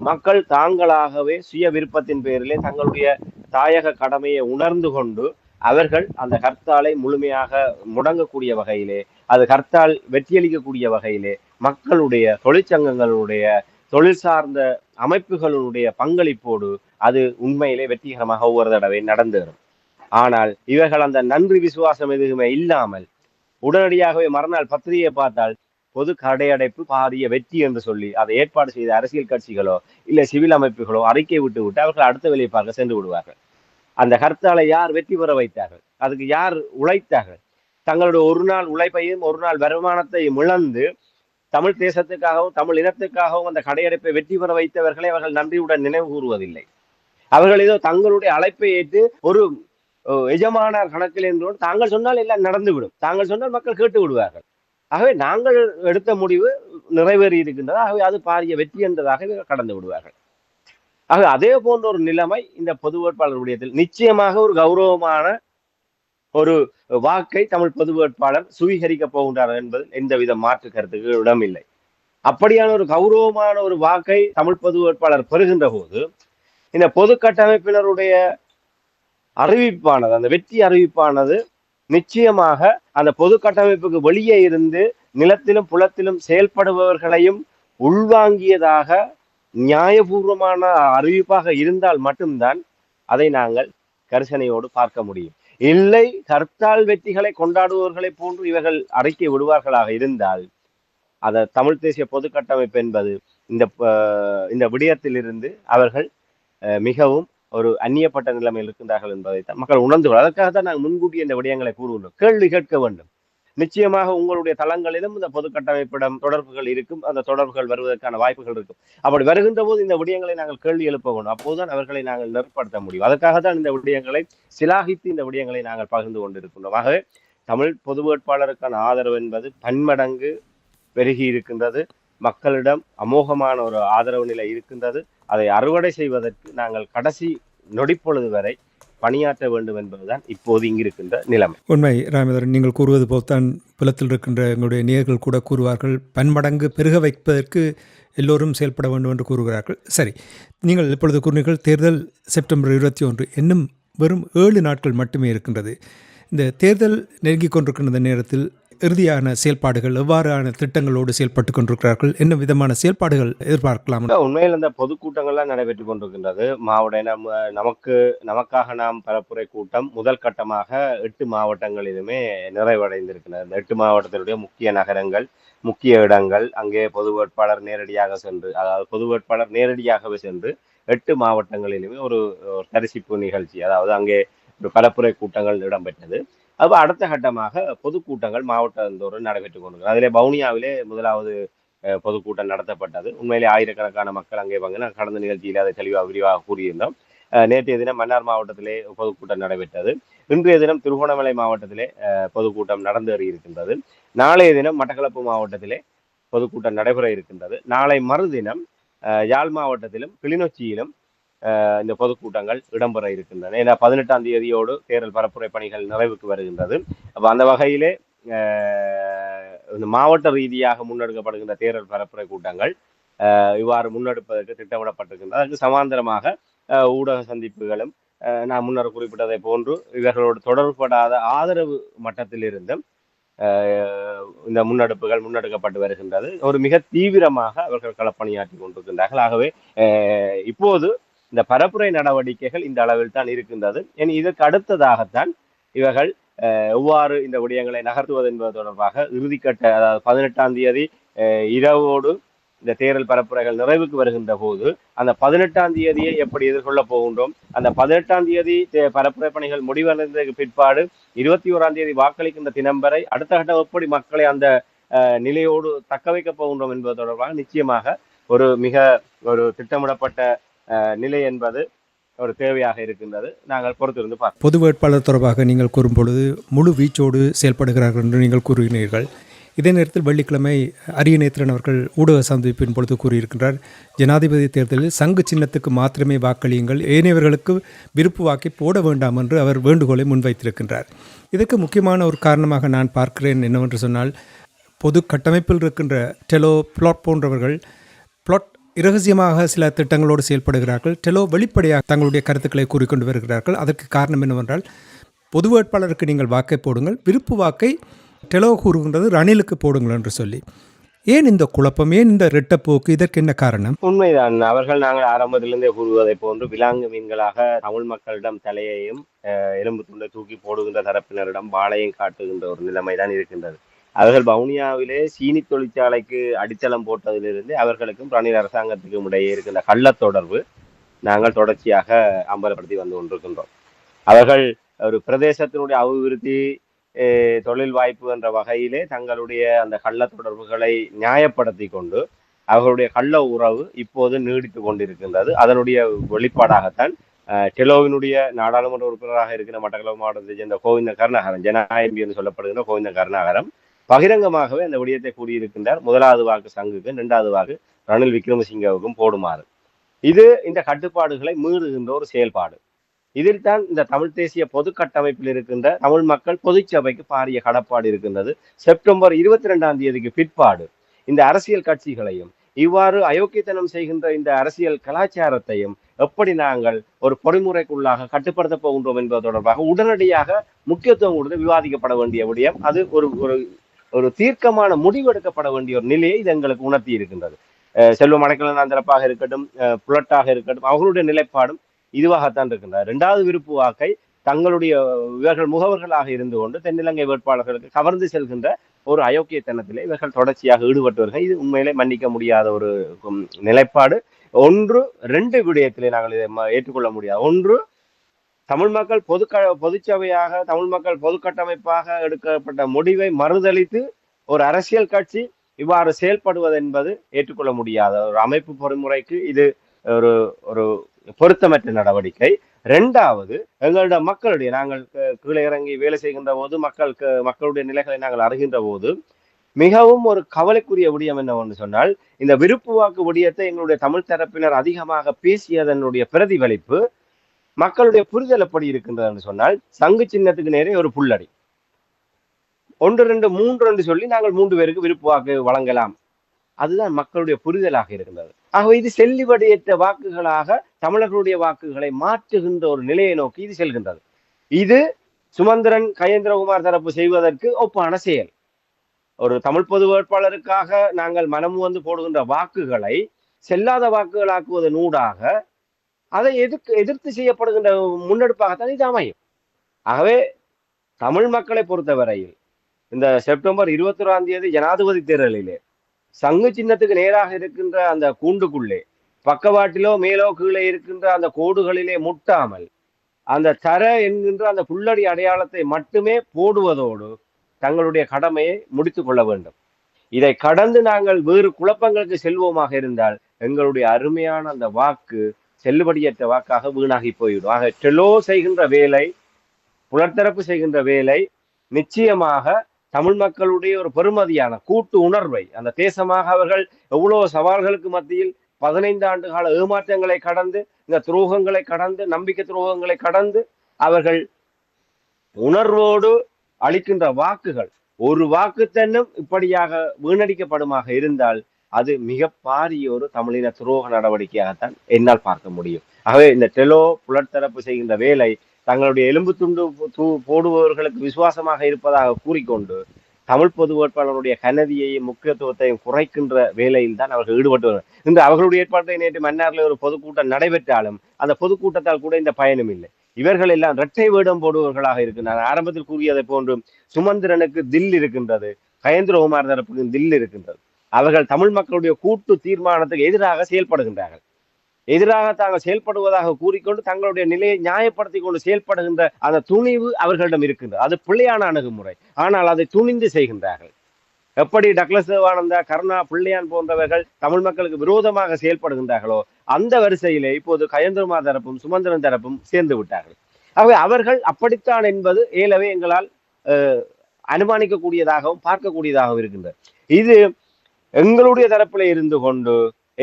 மக்கள் தாங்களாகவே சுய விருப்பத்தின் பேரிலே தங்களுடைய தாயக கடமையை உணர்ந்து கொண்டு அவர்கள் அந்த ஹர்த்தாலை முழுமையாக முடங்கக்கூடிய வகையிலே, அது ஹர்த்தால் வெற்றியளிக்கக்கூடிய வகையிலே மக்களுடைய தொழிற்சங்கங்களுடைய தொழில் சார்ந்த அமைப்புகளுடைய பங்களிப்போடு அது உண்மையிலே வெற்றிகரமாக ஒவ்வொரு தடவை நடந்தேறும். ஆனால் இவர்கள் அந்த நன்றி விசுவாசம் எதுவுமே இல்லாமல் உடனடியாகவே மறுநாள் பத்திரிகையை பார்த்தால் பொது கடையடைப்பு பாரிய வெற்றி என்று சொல்லி அதை ஏற்பாடு செய்த அரசியல் கட்சிகளோ இல்லை சிவில் அமைப்புகளோ அறிக்கை விட்டு அவர்கள் அடுத்த வேலையை பார்க்க சென்று விடுவார்கள். அந்த ஹர்த்தாலை யார் வெற்றி பெற வைத்தார்கள், அதுக்கு யார் உழைத்தார்கள், தங்களுடைய ஒரு நாள் உழைப்பையும் ஒரு நாள் வருமானத்தையும் இழந்து தமிழ் தேசத்துக்காகவும் தமிழ் இனத்துக்காகவும் அந்த கடையடைப்பை வெற்றி பெற வைத்தவர்களை அவர்கள் நன்றியுடன் நினைவு கூறுவதில்லை. அவர்கள் ஏதோ தங்களுடைய அழைப்பை ஏற்று ஒரு எஜமானர் கணக்கில் என்றோடு தாங்கள் சொன்னால் எல்லாம் நடந்துவிடும், தாங்கள் சொன்னால் மக்கள் கேட்டு விடுவார்கள். ஆகவே நாங்கள் எடுத்த முடிவு நிறைவேறி இருக்கின்றது, ஆகவே அது பாரிய வெற்றி என்றதாக கடந்து விடுவார்கள். ஆக அதே போன்ற ஒரு நிலைமை இந்த பொது வேட்பாளர் விடயத்தில் நிச்சயமாக ஒரு கௌரவமான ஒரு வாக்கை தமிழ் பொது வேட்பாளர் சுவீகரிக்க போகின்றார் என்பது எந்தவித மாற்று கருத்துக்கு இடமில்லை. அப்படியான ஒரு கௌரவமான ஒரு வாக்கை தமிழ் பொது வேட்பாளர் பெறுகின்ற போது இந்த பொது கட்டமைப்பினருடைய அறிவிப்பானது, அந்த வெற்றி அறிவிப்பானது நிச்சயமாக அந்த பொது கட்டமைப்புக்கு வெளியே இருந்து நிலத்திலும் புலத்திலும் செயல்படுபவர்களையும் உள்வாங்கியதாக நியாயபூர்வமான அறிவிப்பாக இருந்தால் மட்டும்தான் அதை நாங்கள் கரிசனையோடு பார்க்க முடியும். இல்லை ஹர்த்தால் வெற்றிகளை கொண்டாடுபவர்களை போன்று இவர்கள் அறிக்கை விடுவார்களாக இருந்தால் அதை தமிழ் தேசிய பொது கட்டமைப்பு என்பது இந்த இந்த விடயத்திலிருந்து அவர்கள் மிகவும் ஒரு அந்நியப்பட்ட நிலைமையில் இருக்கின்றார்கள் என்பதைத்தான் மக்கள் உணர்ந்து கொள்ள. அதற்காக தான் நாங்கள் முன்கூட்டி இந்த விடயங்களை கூறுகின்றோம். கேள்வி கேட்க வேண்டும். நிச்சயமாக உங்களுடைய தளங்களிலும் இந்த பொது கட்டமைப்பிடம் தொடர்புகள் இருக்கும். அந்த தொடர்புகள் வருவதற்கான வாய்ப்புகள் இருக்கும். அப்படி வருகின்ற போது இந்த விடயங்களை நாங்கள் கேள்வி எழுப்ப வேண்டும். அப்போதுதான் அவர்களை நாங்கள் நெருப்படுத்த முடியும். அதற்காக தான் இந்த விடயங்களை சிலாகித்து இந்த விடயங்களை நாங்கள் பகிர்ந்து கொண்டிருக்கின்றோம். ஆகவே தமிழ் பொது வேட்பாளருக்கான ஆதரவு என்பது பன்மடங்கு பெருகி இருக்கின்றது. மக்களிடம் அமோகமான ஒரு ஆதரவு நிலை இருக்கின்றது. அதை அறுவடை செய்வதற்கு நாங்கள் கடைசி நொடிப்பொழுது வரை பணியாற்ற வேண்டும் என்பதுதான் இப்போது இங்கிருக்கின்ற நிலைமை. உண்மை ராமேந்திரன், நீங்கள் கூறுவது போல்தான் புலத்தில் இருக்கின்ற எங்களுடைய நேயர்கள் கூட கூறுவார்கள், பன்மடங்கு பெருக வைப்பதற்கு எல்லோரும் செயல்பட வேண்டும் என்று கூறுகிறார்கள். சரி, நீங்கள் இப்பொழுது கூறினீர்கள் தேர்தல் செப்டம்பர் 21 இன்னும் வெறும் 7 நாட்கள் மட்டுமே இருக்கின்றது. இந்த தேர்தல் நெருங்கிக் கொண்டிருக்கின்ற நேரத்தில் இறுதியான செயல்பாடுகள் எவ்வாறான திட்டங்களோடு செயல்பட்டு கொண்டிருக்கிறார்கள், என்ன விதமான செயல்பாடுகள் எதிர்பார்க்கலாம்? உண்மையில் இந்த பொதுக்கூட்டங்கள்லாம் நடைபெற்றுக் கொண்டிருக்கின்றது. நமக்காக நாம் பரப்புரை கூட்டம் முதல் கட்டமாக 8 மாவட்டங்களிலுமே நிறைவடைந்திருக்கிறது. இந்த 8 மாவட்டத்தினுடைய முக்கிய நகரங்கள், முக்கிய இடங்கள், அங்கே பொது வேட்பாளர் நேரடியாக சென்று, அதாவது பொது வேட்பாளர் நேரடியாகவே சென்று 8 மாவட்டங்களிலுமே ஒரு தரிசிப்பு நிகழ்ச்சி, அதாவது அங்கே ஒரு பரப்புரை கூட்டங்கள் இடம்பெற்றது. அப்ப அடுத்த கட்டமாக பொதுக்கூட்டங்கள் மாவட்டந்தோறும் நடைபெற்றுக் கொண்டிருக்கிறது. அதிலே வவுனியாவிலே முதலாவது பொதுக்கூட்டம் நடத்தப்பட்டது. உண்மையிலே ஆயிரக்கணக்கான மக்கள் அங்கே வாங்க. கடந்த நிகழ்ச்சியில் அதை தெளிவாக விரிவாக கூறியிருந்தோம். நேற்றைய தினம் மன்னார் மாவட்டத்திலே பொதுக்கூட்டம் நடைபெற்றது. இன்றைய தினம் திருகோணமலை மாவட்டத்திலே பொதுக்கூட்டம் நடந்தேறி இருக்கின்றது. நாளைய தினம் மட்டக்களப்பு மாவட்டத்திலே பொதுக்கூட்டம் நடைபெற இருக்கின்றது. நாளை மறுதினம் யாழ் மாவட்டத்திலும் கிளிநொச்சியிலும் இந்த பொதுக்கூட்டங்கள் இடம்பெற இருக்கின்றன. ஏன்னா 18ஆம் தேதியோடு தேர்தல் பரப்புரை பணிகள் நிறைவுக்கு வருகின்றது. அப்ப அந்த வகையிலே இந்த மாவட்ட ரீதியாக முன்னெடுக்கப்படுகின்ற தேர்தல் பரப்புரை கூட்டங்கள் இவ்வாறு முன்னெடுப்பதற்கு திட்டமிடப்பட்டிருக்கின்றது. அதற்கு சமாந்தரமாக ஊடக சந்திப்புகளும் நான் முன்னர் குறிப்பிட்டதை போன்று இவர்களோடு தொடர்புபடாத ஆதரவு மட்டத்தில் இருந்தும் இந்த முன்னெடுக்கப்பட்டு வருகின்றது. ஒரு மிக தீவிரமாக அவர்கள் களப்பணியாற்றி கொண்டிருக்கின்றார்கள். ஆகவே இப்போது இந்த பரப்புரை நடவடிக்கைகள் இந்த அளவில் தான் இருக்கின்றது. இதற்கு அடுத்ததாகத்தான் இவர்கள் எவ்வாறு இந்த விடயங்களை நகர்த்துவது என்பது தொடர்பாக இறுதிக்கட்ட, அதாவது 18ஆம் தேதி இரவோடு இந்த தேர்தல் பரப்புரைகள் நிறைவுக்கு வருகின்ற போது அந்த 18ஆம் தேதியை எப்படி எதிர்கொள்ள போகின்றோம், அந்த 18ஆம் தேதி பரப்புரை பணிகள் முடிவடைந்ததற்கு பிற்பாடு 21ஆம் தேதி வாக்களிக்கின்ற தினம் வரை அடுத்த கட்டம் எப்படி மக்களை அந்த நிலையோடு தக்க வைக்க போகின்றோம் என்பது தொடர்பாக நிச்சயமாக ஒரு திட்டமிடப்பட்ட நிலை என்பது ஒரு தேவையாக இருக்கின்றது. நாங்கள் பொறுத்திருந்து பார்ப்போம். பொது வேட்பாளர் தொடர்பாக நீங்கள் கூறும்பொழுது முழு வீச்சோடு செயல்படுகிறார்கள் என்று நீங்கள் கூறுகிறீர்கள். இதே நேரத்தில் வெள்ளிக்கிழமை அரியநேத்திரன் அவர்கள் ஊடக சந்திப்பின் பொழுது கூறியிருக்கின்றார், ஜனாதிபதி தேர்தலில் சங்கு சின்னத்துக்கு மாத்திரமே வாக்களியுங்கள், ஏனையவர்களுக்கு விருப்பு வாக்கை போட வேண்டாம் என்று அவர் வேண்டுகோளை முன்வைத்திருக்கின்றார். இதற்கு முக்கியமான ஒரு காரணமாக நான் பார்க்கிறேன் என்னவென்று சொன்னால், பொது கட்டமைப்பில் இருக்கின்ற டெலோ பிளாட் போன்றவர்கள் இரகசியமாக சில திட்டங்களோடு செயல்படுகிறார்கள். டெலோ வெளிப்படையாக தங்களுடைய கருத்துக்களை கூறிக்கொண்டு வருகிறார்கள். அதற்கு காரணம் என்னவென்றால், பொது வேட்பாளருக்கு நீங்கள் வாக்கை போடுங்கள், விருப்பு வாக்கை டெலோ கூறுகின்றது ரணிலுக்கு போடுங்கள் என்று சொல்லி. ஏன் இந்த குழப்பம், ஏன் இந்த இரட்டப்போக்கு, இதற்கு என்ன காரணம்? உண்மைதான். அவர்கள் நாங்கள் ஆரம்பத்திலிருந்தே கூறுவதை போன்று விலாங்கு மீன்களாக தமிழ் மக்களிடம் தலையையும் எலும்பு துண்டை தூக்கி போடுகின்ற தரப்பினரிடம் வாழையும் காட்டுகின்ற ஒரு நிலைமை தான் இருக்கின்றது. அவர்கள் வவுனியாவிலே சீனி தொழிற்சாலைக்கு அடித்தளம் போட்டதிலிருந்து அவர்களுக்கும் ரணில் அரசாங்கத்துக்கும் இடையே இருக்கின்ற கள்ள தொடர்பு நாங்கள் தொடர்ச்சியாக அம்பலப்படுத்தி வந்து கொண்டிருக்கின்றோம். அவர்கள் ஒரு பிரதேசத்தினுடைய அபிவிருத்தி, தொழில் வாய்ப்பு என்ற வகையிலே தங்களுடைய அந்த கள்ள தொடர்புகளை நியாயப்படுத்தி கொண்டு அவர்களுடைய கள்ள உறவு இப்போது நீடித்து கொண்டிருக்கின்றது. அதனுடைய வெளிப்பாடாகத்தான் டெலோவினுடைய நாடாளுமன்ற உறுப்பினராக இருக்கிற மட்டக்களப்பு மாவட்டத்தை சேர்ந்த கோவிந்த கருணாகரன், ஜனாயம்பி என்று சொல்லப்படுகின்ற கோவிந்த கருணாகரன் பகிரங்கமாகவே அந்த விடயத்தை கூறியிருக்கின்றார். முதலாவது வாக்கு சங்குக்கும் 2வது வாக்கு ரணில் விக்ரமசிங்கவுக்கும் போடுமாறு. இது இந்த கட்டுப்பாடுகளை மீறுகின்ற ஒரு செயல்பாடு. இதில் தான் இந்த தமிழ் தேசிய பொது கட்டமைப்பில் இருக்கின்ற தமிழ் மக்கள் பொதுச்சபைக்கு பாரிய கடப்பாடு இருக்கின்றது. செப்டம்பர் 22ஆம் தேதிக்கு பிற்பாடு இந்த அரசியல் கட்சிகளையும் இவ்வாறு அயோக்கியத்தனம் செய்கின்ற இந்த அரசியல் கலாச்சாரத்தையும் எப்படி நாங்கள் ஒரு பொறிமுறைக்குள்ளாக கட்டுப்படுத்த போகின்றோம் என்பது தொடர்பாக உடனடியாக முக்கியத்துவம் கொடுத்து விவாதிக்கப்பட வேண்டிய விடயம். அது ஒரு தீர்க்கமான முடிவெடுக்கப்பட வேண்டிய ஒரு நிலையை இது எங்களுக்கு உணர்த்தி இருக்கின்றது. செல்வம் அடைக்கலனாந்திரப்பாக இருக்கட்டும், புலட்டாக இருக்கட்டும், அவர்களுடைய நிலைப்பாடும் இதுவாகத்தான் இருக்கின்றார். 2வது விருப்பு வாக்கை தங்களுடைய இவர்கள் முகவர்களாக இருந்து கொண்டு தென்னிலங்கை வேட்பாளர்களுக்கு கவர்ந்து செல்கின்ற ஒரு அயோக்கியத்தனத்திலே இவர்கள் தொடர்ச்சியாக ஈடுபட்டவர்கள். இது உண்மையிலே மன்னிக்க முடியாத ஒரு நிலைப்பாடு. ஒன்று ரெண்டு விடயத்திலே நாங்கள் இதை ஏற்றுக்கொள்ள முடியாது. ஒன்று, தமிழ் மக்கள் பொதுச்சபையாக தமிழ் மக்கள் பொது கட்டமைப்பாக எடுக்கப்பட்ட முடிவை மறுதளித்து ஒரு அரசியல் கட்சி இவ்வாறு செயல்படுவது என்பது ஏற்றுக்கொள்ள முடியாத ஒரு அமைப்பு பொறிமுறைக்கு இது ஒரு ஒரு பொருத்தமற்ற நடவடிக்கை. இரண்டாவது, எங்களுடைய மக்களுடைய நாங்கள் கீழே இறங்கி வேலை செய்கின்ற போது மக்களுடைய நிலைகளை நாங்கள் அறிகின்ற போது மிகவும் ஒரு கவலைக்குரிய விடயம் என்னவென்று சொன்னால், இந்த விருப்பு வாக்கு விடயத்தை எங்களுடைய தமிழ் தரப்பினர் அதிகமாக பேசியதனுடைய பிரதிபலிப்பு மக்களுடைய புரிதல் எப்படி இருக்கின்றது என்று சொன்னால், சங்கு சின்னத்துக்கு நேரே ஒரு புல்லடி, 1 2 3 என்று சொல்லி நாங்கள் 3 பேருக்கு விருப்பு வாக்கு வழங்கலாம். அதுதான் மக்களுடைய புரிதலாக இருக்கின்றது. ஆகவே இது செல்லுபடியற்ற வாக்குகளாக தமிழர்களுடைய வாக்குகளை மாற்றுகின்ற ஒரு நிலையை நோக்கி இது செல்கின்றது. இது சுமந்திரன் கயேந்திரகுமார் தரப்பு செய்வதற்கு ஒப்பான செயல். ஒரு தமிழ் பொது வேட்பாளருக்காக நாங்கள் மனமு வந்து போடுகின்ற வாக்குகளை செல்லாத வாக்குகளாக்குவதன் ஊடாக அதை எதிர்த்து செய்யப்படுகின்ற முன்னெடுப்பாகத்தான் இது அமையும். ஆகவே தமிழ் மக்களை பொறுத்தவரையில் இந்த செப்டம்பர் 21 ஜனாதிபதி தேர்தலிலே சங்கு சின்னத்துக்கு நேராக இருக்கின்ற அந்த கூண்டுக்குள்ளே பக்கவாட்டிலோ மேலோ கீழே இருக்கின்ற அந்த கோடுகளிலே முட்டாமல் அந்த தர என்கின்ற அந்த புல்லடி அடையாளத்தை மட்டுமே போடுவதோடு தங்களுடைய கடமையை முடித்துக் கொள்ள வேண்டும். இதை கடந்து நாங்கள் வேறு குழப்பங்களுக்கு செல்வோமாக இருந்தால் எங்களுடைய அருமையான அந்த வாக்கு செல்லுபடியற்ற வாக்காக வீணாகி போய்விடும். ஆக டெலோ செய்கின்ற வேலை, புலர்த்தரப்பு செய்கின்ற வேலை நிச்சயமாக தமிழ் மக்களுடைய ஒரு பெருமதியான கூட்டு உணர்வை, அந்த தேசமாக அவர்கள் எவ்வளவு சவால்களுக்கு மத்தியில் 15 ஆண்டு கால ஏமாற்றங்களை கடந்து, இந்த துரோகங்களை கடந்து, நம்பிக்கை துரோகங்களை கடந்து அவர்கள் உணர்வோடு அளிக்கின்ற வாக்குகள் ஒரு வாக்குத்தன்னும் இப்படியாக வீணடிக்கப்படுமாக இருந்தால் அது மிக பாரிய ஒரு தமிழின துரோக நடவடிக்கையாகத்தான் என்னால் பார்க்க முடியும். ஆகவே இந்த டெலோ புலர்த்தரப்பு செய்கின்ற வேலை தங்களுடைய எலும்பு துண்டு போடுபவர்களுக்கு விசுவாசமாக இருப்பதாக கூறிக்கொண்டு தமிழ் பொது வேட்பாளருடைய கனதியையும் முக்கியத்துவத்தையும் குறைக்கின்ற வேலையில் தான் அவர்கள் ஈடுபட்டு வருகிறார்கள். இன்று அவர்களுடைய ஏற்பாட்டை நேற்று மன்னாரில் ஒரு பொதுக்கூட்டம் நடைபெற்றாலும் அந்த பொதுக்கூட்டத்தால் கூட இந்த பயனும் இல்லை. இவர்கள் எல்லாம் இரட்டை வேடம் போடுபவர்களாக இருக்கின்றனர். ஆரம்பத்தில் கூறியதை போன்று சுமந்திரனுக்கு தில் இருக்கின்றது, கயேந்திரகுமார் தரப்புக்கு தில் இருக்கின்றது. அவர்கள் தமிழ் மக்களுடைய கூட்டு தீர்மானத்துக்கு எதிராக செயல்படுகின்றார்கள். எதிராக தாங்கள் செயல்படுவதாக கூறிக்கொண்டு தங்களுடைய நிலையை நியாயப்படுத்தி கொண்டு செயல்படுகின்ற அந்த துணிவு அவர்களிடம் இருக்கின்றது. அது பிள்ளையான அணுகுமுறை. ஆனால் அதை துணிந்து செய்கின்றார்கள். எப்படி டக்ளஸ் தேவானந்தா, கருணா, பிள்ளையான் போன்றவர்கள் தமிழ் மக்களுக்கு விரோதமாக செயல்படுகின்றார்களோ அந்த வரிசையிலே இப்போது கயேந்திரகுமார் தரப்பும் சுமந்திரன் தரப்பும் சேர்ந்து விட்டார்கள். ஆகவே அவர்கள் அப்படித்தான் என்பது ஏலவே எங்களால் அனுமானிக்கக்கூடியதாகவும் பார்க்கக்கூடியதாகவும் இருக்கின்றது. இது எங்களுடைய தரப்பில் இருந்து கொண்டு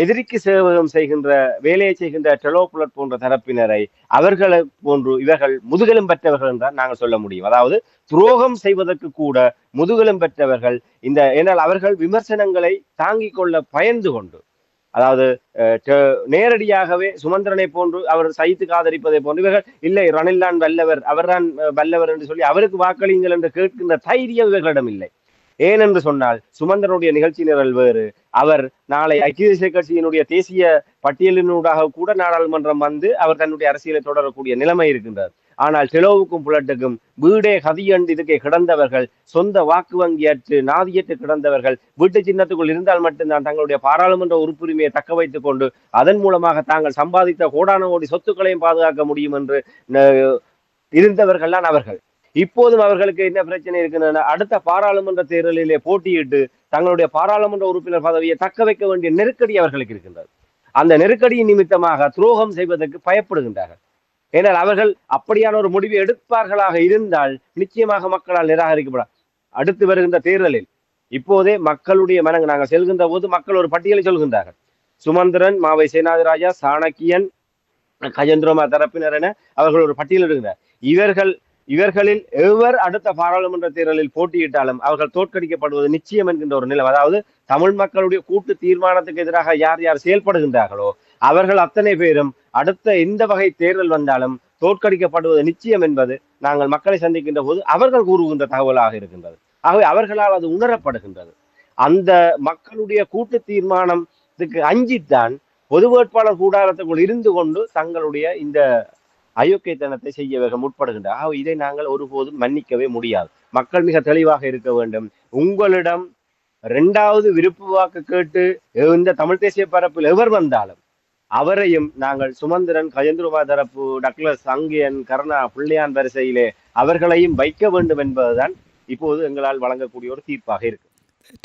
எதிரிக்கு சேவகம் செய்கின்ற வேலையை செய்கின்ற டெலோ புலட் போன்ற தரப்பினரை அவர்களை போன்று இவர்கள் முதுகெலும் பெற்றவர்கள் என்றால் நாங்கள் சொல்ல முடியும். அதாவது துரோகம் செய்வதற்கு கூட முதுகெலும் பெற்றவர்கள். ஏனால் அவர்கள் விமர்சனங்களை தாங்கிக் கொள்ள பயந்து கொண்டு, அதாவது நேரடியாகவே சுமந்திரனை போன்று அவர் சைத்துக்கு ஆதரிப்பதை போன்று இவர்கள் இல்லை ரணில் தான் வல்லவர், அவர்தான் வல்லவர் என்று சொல்லி அவருக்கு வாக்களியுங்கள் என்று கேட்கின்ற தைரியம் இவர்களிடம் இல்லை. ஏனென்று சொன்னால் சுமந்திரனுடைய நிகழ்ச்சி நிரல் வேறு. அவர் நாளை ஐக்கிய தேசிய கட்சியினுடைய தேசிய பட்டியலினூடாக கூட நாடாளுமன்றம் வந்து அவர் தன்னுடைய அரசியலை தொடரக்கூடிய நிலைமை இருக்கின்றார். ஆனால் டெலோவுக்கும் புலட்டுக்கும் வீடே கதியண்டு இதுக்கே கிடந்தவர்கள், சொந்த வாக்கு வங்கியற்று நாதியற்று கிடந்தவர்கள், வீட்டு சின்னத்துக்குள் இருந்தால் மட்டும்தான் தங்களுடைய பாராளுமன்ற உறுப்புரிமையை தக்க வைத்துக் கொண்டு அதன் மூலமாக தாங்கள் சம்பாதித்த கோடான கோடி சொத்துக்களையும் பாதுகாக்க முடியும் என்று இருந்தவர்கள் தான் அவர்கள். இப்போதும் அவர்களுக்கு என்ன பிரச்சனை இருக்குன்னா, அடுத்த பாராளுமன்ற தேர்தலிலே போட்டியிட்டு தங்களுடைய பாராளுமன்ற உறுப்பினர் பதவியை தக்க வைக்க வேண்டிய நெருக்கடி அவர்களுக்கு இருக்கின்றது. அந்த நெருக்கடியின் நிமித்தமாக துரோகம் செய்வதற்கு பயப்படுகின்றார்கள். ஏனால் அவர்கள் அப்படியான ஒரு முடிவை எடுப்பார்களாக இருந்தால் நிச்சயமாக மக்களால் நிராகரிக்கப்பட அடுத்து வருகின்ற தேர்தலில் இப்போதே மக்களுடைய நாங்கள் செல்கின்ற போது மக்கள் ஒரு பட்டியலை சொல்கின்றார்கள். சுமந்திரன், மாவை சேனாதிராஜா, சாணக்கியன், கஜேந்திரகுமார் தரப்பினர் என அவர்கள் ஒரு பட்டியல் எடுக்கிறார். இவர்களில் எவர் அடுத்த பாராளுமன்ற தேர்தலில் போட்டியிட்டாலும் அவர்கள் தோற்கடிக்கப்படுவது நிச்சயம் என்கின்ற ஒரு நிலை. அதாவது தமிழ் மக்களுடைய கூட்டு தீர்மானத்துக்கு எதிராக யார் யார் செயல்படுகின்றார்களோ அவர்கள் அத்தனை பேரும் அடுத்த எந்த வகை தேர்தல் வந்தாலும் தோற்கடிக்கப்படுவது நிச்சயம் என்பது நாங்கள் மக்களை சந்திக்கின்ற போது அவர்கள் கூறுகின்ற தகவலாக இருக்கின்றது. ஆகவே அவர்களால் அது உணரப்படுகின்றது. அந்த மக்களுடைய கூட்டு தீர்மானத்துக்கு அஞ்சித்தான் பொது வேட்பாளர் கூடாரத்துக்குள் இருந்து கொண்டு தங்களுடைய இந்த அயோக்கியத்தனத்தை செய்ய முற்படுகின்றார். இதை நாங்கள் ஒருபோதும் மன்னிக்கவே முடியாது. மக்கள் மிக தெளிவாக இருக்க வேண்டும். உங்களிடம் 2வது விருப்பு வாக்கு கேட்டு இந்த தமிழ் தேசிய பரப்பில் எவர் வந்தாலும் அவரையும் நாங்கள் சுமந்திரன், கஜேந்திரகுமார் தரப்பு, டக்ளஸ், அங்கியன், கருணா, பிள்ளையான் வரிசையிலே அவர்களையும் வைக்க வேண்டும் என்பதுதான் இப்போது எங்களால் வழங்கக்கூடிய ஒரு தீர்ப்பாக இருக்கு.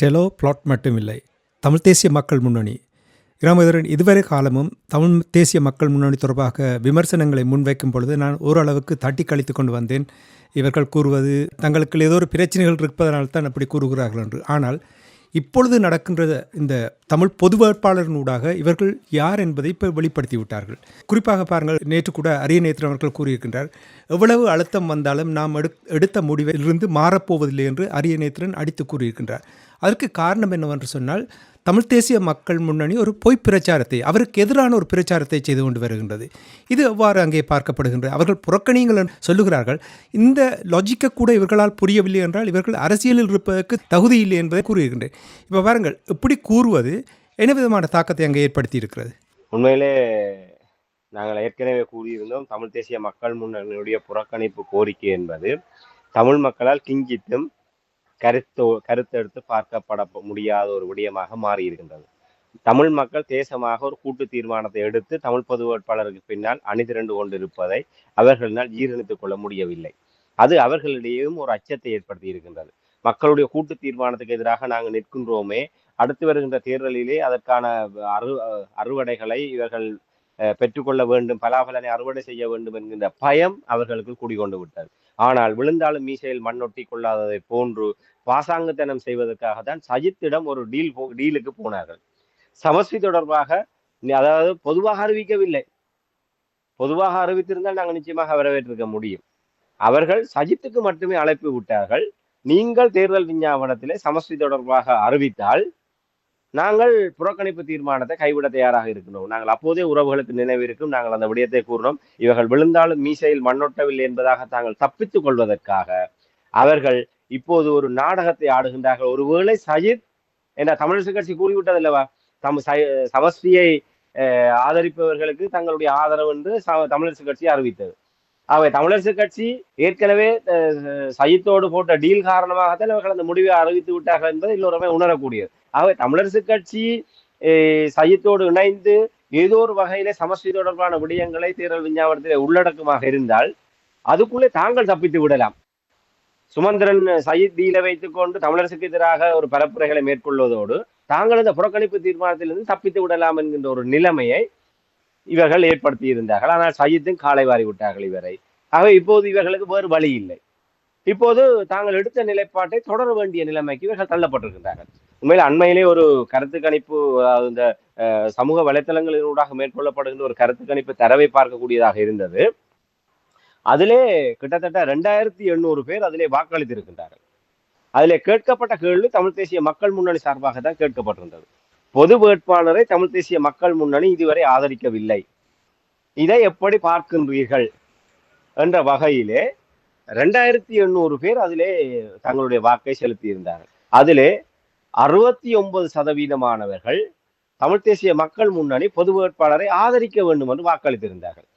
டெலோ பிளாட் மட்டுமில்லை, தமிழ் தேசிய மக்கள் முன்னணி இராமதுரன் இதுவரை காலமும் தமிழ் தேசிய மக்கள் முன்னணி தொடர்பாக விமர்சனங்களை முன்வைக்கும் பொழுது நான் ஓரளவுக்கு தட்டி கழித்து கொண்டு வந்தேன். இவர்கள் கூறுவது தங்களுக்கு ஏதோ ஒரு பிரச்சனைகள் இருப்பதனால் தான் அப்படி கூறுகிறார்கள் என்று. ஆனால் இப்பொழுது நடக்கின்ற இந்த தமிழ் பொது வேட்பாளரினூடாக இவர்கள் யார் என்பதை இப்போ வெளிப்படுத்தி விட்டார்கள். குறிப்பாக பாருங்கள், நேற்று கூட அரியநேத்திரன் அவர்கள் கூறியிருக்கின்றார், எவ்வளவு அழுத்தம் வந்தாலும் நாம் எடுத்த முடிவிலிருந்து மாறப்போவதில்லை என்று அரியநேத்திரன் அடித்து கூறியிருக்கின்றார். அதற்கு காரணம் என்னவென்று சொன்னால், தமிழ் தேசிய மக்கள் முன்னணி ஒரு பொய் பிரச்சாரத்தை, அவருக்கு எதிரான ஒரு பிரச்சாரத்தை செய்து கொண்டு வருகின்றது. இது எவ்வாறு அங்கே பார்க்கப்படுகின்றது? அவர்கள் புறக்கணிங்கள் சொல்லுகிறார்கள். இந்த லாஜிக்கை கூட இவர்களால் புரியவில்லை என்றால் இவர்கள் அரசியலில் இருப்பதற்கு தகுதி இல்லை என்பதை கூறுகின்றேன். இப்போ பாருங்கள், இப்படி கூறுவது என்ன விதமான தாக்கத்தை அங்கே ஏற்படுத்தி இருக்கிறது? உண்மையிலே நாங்கள் ஏற்கனவே கூறியிருந்தோம், தமிழ் தேசிய மக்கள் முன்னணியுடைய புறக்கணிப்பு கோரிக்கை என்பது தமிழ் மக்களால் கிஞ்சித்தும் கருத்தெடுத்து பார்க்கப்பட முடியாத ஒரு விடயமாக மாறியிருக்கின்றது. தமிழ் மக்கள் தேசமாக ஒரு கூட்டு தீர்மானத்தை எடுத்து தமிழ் பொது வேட்பாளருக்கு பின்னால் அணிதிரண்டு கொண்டிருப்பதை அவர்களினால் ஜீரணித்துக் கொள்ள முடியவில்லை. அது அவர்களிடையும் ஒரு அச்சத்தை ஏற்படுத்தி இருக்கின்றது. மக்களுடைய கூட்டு தீர்மானத்துக்கு எதிராக நாங்கள் நிற்கின்றோமே, அடுத்து வருகின்ற தேர்தலிலே அதற்கான அறுவடைகளை இவர்கள் பெற்றுக்கொள்ள வேண்டும், பலாபலனை அறுவடை செய்ய வேண்டும் என்கின்ற பயம் அவர்களுக்கு குடிகொண்டு விட்டது. ஆனால் விழுந்தாலும் மீசையில் மண்ணொட்டி கொள்ளாததை போன்று பாசாங்குத்தனம் செய்வதற்காக தான் சஜித்திடம் ஒரு டீலுக்கு போனார்கள். சமஸ்டி தொடர்பாக, அதாவது பொதுவாக அறிவிக்கவில்லை, பொதுவாக அறிவித்திருந்தால் நாங்கள் நிச்சயமாக வரவேற்றிருக்க முடியும். அவர்கள் சஜித்துக்கு மட்டுமே அழைப்பு விட்டார்கள். நீங்கள் தேர்தல் விஞ்ஞாபனத்திலே சமஸ்டி தொடர்பாக அறிவித்தால் நாங்கள் புறக்கணிப்பு தீர்மானத்தை கைவிட தயாராக இருக்கிறோம். நாங்கள் அப்போதே உறவுகளுக்கு நினைவு இருக்கும், நாங்கள் அந்த விடயத்தை கூறினோம். இவர்கள் விழுந்தாலும் மீசையில் மண்ணொட்டவில்லை என்பதாக தாங்கள் தப்பித்துக் கொள்வதற்காக அவர்கள் இப்போது ஒரு நாடகத்தை ஆடுகின்றார்கள். ஒருவேளை சஜித் என்ற தமிழரசு கட்சி கூறிவிட்டதல்லவா, சமஸ்டியை ஆதரிப்பவர்களுக்கு தங்களுடைய ஆதரவு என்று தமிழரசு கட்சி அறிவித்தது. ஆகவே தமிழரசு கட்சி ஏற்கனவே சஜித்தோடு போட்ட டீல் காரணமாகத்தான் அவர்கள் அந்த முடிவை அறிவித்து விட்டார்கள் என்பது எல்லோருமே உணரக்கூடியது. ஆகவே தமிழரசு கட்சி சஜித்தோடு இணைந்து ஏதோ ஒரு வகையிலே சமஸ்டி தொடர்பான விடயங்களை தேர்தல் விஞ்ஞாபனத்திலே உள்ளடக்கமாக இருந்தால் அதுக்குள்ளே தாங்கள் தப்பித்து விடலாம். சுமந்திரன் சஜித் டீலை வைத்துக் கொண்டு தமிழரசுக்கு எதிராக ஒரு பரப்புரைகளை மேற்கொள்வதோடு தாங்கள் இந்த புறக்கணிப்பு தீர்மானத்திலிருந்து தப்பித்து விடலாம் என்கின்ற ஒரு நிலைமையை இவர்கள் ஏற்படுத்தி இருந்தார்கள். ஆனால் சஜித்தும் காலை வாரி விட்டார்கள் இவரை. ஆகவே இப்போது இவர்களுக்கு வேறு வழி இல்லை. இப்போது தாங்கள் எடுத்த நிலைப்பாட்டை தொடர வேண்டிய நிலைமைக்கு இவர்கள் தள்ளப்பட்டிருக்கின்றார்கள். உண்மையில் அண்மையிலே ஒரு கருத்து கணிப்பு, இந்த சமூக வலைத்தளங்களினூடாக மேற்கொள்ளப்படுகின்ற ஒரு கருத்து கணிப்பு தரவை பார்க்கக்கூடியதாக இருந்தது. அதிலே கிட்டத்தட்ட 2800 பேர் அதிலே வாக்களித்திருக்கின்றார்கள். அதிலே கேட்கப்பட்ட கேள்வி தமிழ் தேசிய மக்கள் முன்னணி சார்பாக தான் கேட்கப்பட்டிருந்தது. பொது வேட்பாளரை தமிழ் தேசிய மக்கள் முன்னணி இதுவரை ஆதரிக்கவில்லை, இதை எப்படி பார்க்கின்றீர்கள் என்ற வகையிலே 2800 பேர் அதிலே தங்களுடைய வாக்கை செலுத்தி இருந்தார்கள். அதிலே 69% தமிழ் தேசிய மக்கள் முன்னணி பொது வேட்பாளரை ஆதரிக்க வேண்டும் என்று வாக்களித்திருந்தார்கள்.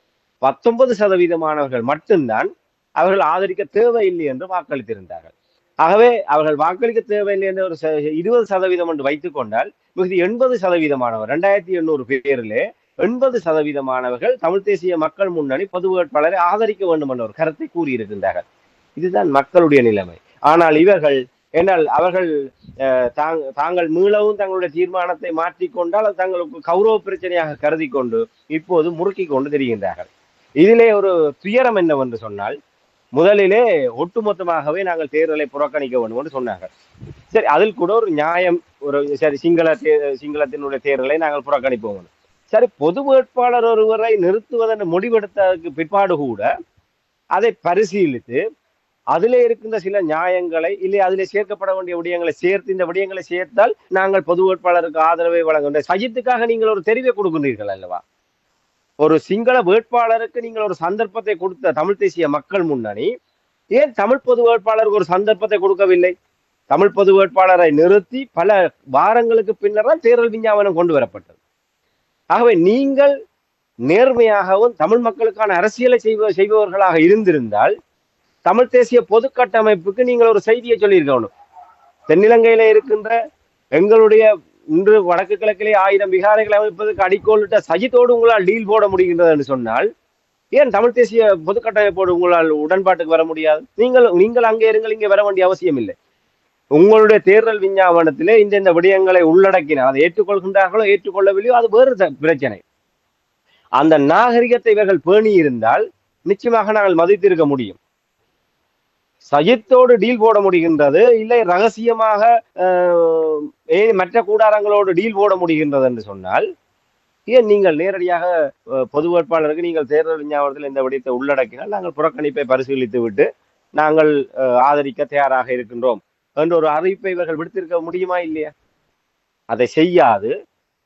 19% மட்டும்தான் அவர்கள் ஆதரிக்க தேவையில்லை என்று வாக்களித்திருந்தார்கள். ஆகவே அவர்கள் வாக்களிக்க தேவையில்லை என்று ஒரு 20% என்று வைத்துக் கொண்டால் மிகுதி 80%, 2800 பேரிலே 80% தமிழ் தேசிய மக்கள் முன்னணி பொது வேட்பாளரை ஆதரிக்க வேண்டும் என்ற ஒரு கருத்தை கூறியிருக்கின்றார்கள். இதுதான் மக்களுடைய நிலைமை. ஆனால் இவர்கள் என்றால் அவர்கள் தாங்கள் மீளவும் தங்களுடைய தீர்மானத்தை மாற்றிக்கொண்டால் அது தங்களுக்கு கௌரவ பிரச்சனையாக கருதி கொண்டு இப்போது முறுக்கி கொண்டு தெரிகின்றார்கள். இதிலே ஒரு துயரம் என்னவென்று சொன்னால், முதலிலே ஒட்டுமொத்தமாகவே நாங்கள் தேர்தலை புறக்கணிக்க வேண்டும் என்று சொன்னார்கள். சரி, அதில் கூட ஒரு நியாயம், ஒரு சரி சிங்களத்தினுடைய தேர்தலை நாங்கள் புறக்கணிப்போம். சரி, பொது வேட்பாளர் ஒருவரை நிறுத்துவதென்று முடிவெடுத்ததற்கு பிற்பாடு கூட அதை பரிசீலித்து அதிலே இருக்கின்ற சில நியாயங்களை இல்லை அதிலே சேர்க்கப்பட வேண்டிய விடயங்களை சேர்த்து இந்த விடயங்களை சேர்த்தால் நாங்கள் பொது வேட்பாளருக்கு ஆதரவை வழங்குகின்ற சஜித்துக்காக நீங்கள் ஒரு தெரிவை கொடுக்கின்றீர்கள் அல்லவா? ஒரு சிங்கள வேட்பாளருக்கு நீங்கள் ஒரு சந்தர்ப்பத்தை கொடுத்த தமிழ் தேசிய மக்கள் முன்னணி ஏன் தமிழ் பொது வேட்பாளருக்கு ஒரு சந்தர்ப்பத்தை கொடுக்கவில்லை? தமிழ் பொது வேட்பாளரை நிறுத்தி பல வாரங்களுக்கு பின்னர் தான் தேர்தல் விஞ்ஞாபனம் கொண்டு வரப்பட்டது. ஆகவே நீங்கள் நேர்மையாகவும் தமிழ் மக்களுக்கான அரசியலை செய்பவர்களாக இருந்திருந்தால் தமிழ் தேசிய பொது கட்டமைப்புக்கு நீங்கள் ஒரு செய்தியை சொல்லியிருக்கணும். தென்னிலங்கையில இருக்கின்ற எங்களுடைய இன்று வடக்கு கிழக்கிலே 1000 விகாரைகளை அமைப்பதற்கு அடிக்கோலிட்ட சஜித்தோடு உங்களால் டீல் போட முடிகின்றது என்று சொன்னால் ஏன் தமிழ் தேசிய பொது கட்டமைப்போடு உங்களால் உடன்பாட்டுக்கு வர முடியாது? நீங்கள் அங்கே இருங்கள், இங்கே வர வேண்டிய அவசியம் இல்லை. உங்களுடைய தேர்தல் விஞ்ஞாபனத்திலே இந்த விடயங்களை உள்ளடக்கினால் அதை ஏற்றுக்கொள்கின்றார்களோ ஏற்றுக்கொள்ளவில்லையோ அது வேறு பிரச்சனை. அந்த நாகரிகத்தை இவர்கள் பேணி இருந்தால் நிச்சயமாக நாங்கள் மதித்திருக்க முடியும். சஜித்தோடு டீல் போட முடிகின்றது, இல்லை ரகசியமாக மற்ற கூடாரங்களோடு டீல் போட முடிகின்றது என்று சொன்னால் ஏன் நீங்கள் நேரடியாக பொது வேட்பாளருக்கு நீங்கள் தேர்தல் விஞ்ஞாபனத்தில் இந்த விடயத்தை உள்ளடக்கினால் நாங்கள் புறக்கணிப்பை பரிசீலித்து விட்டு நாங்கள் ஆதரிக்க தயாராக இருக்கின்றோம் என்ற ஒரு அறிவிப்பை இவர்கள் விடுத்திருக்க முடியுமா இல்லையா? அதை செய்யாது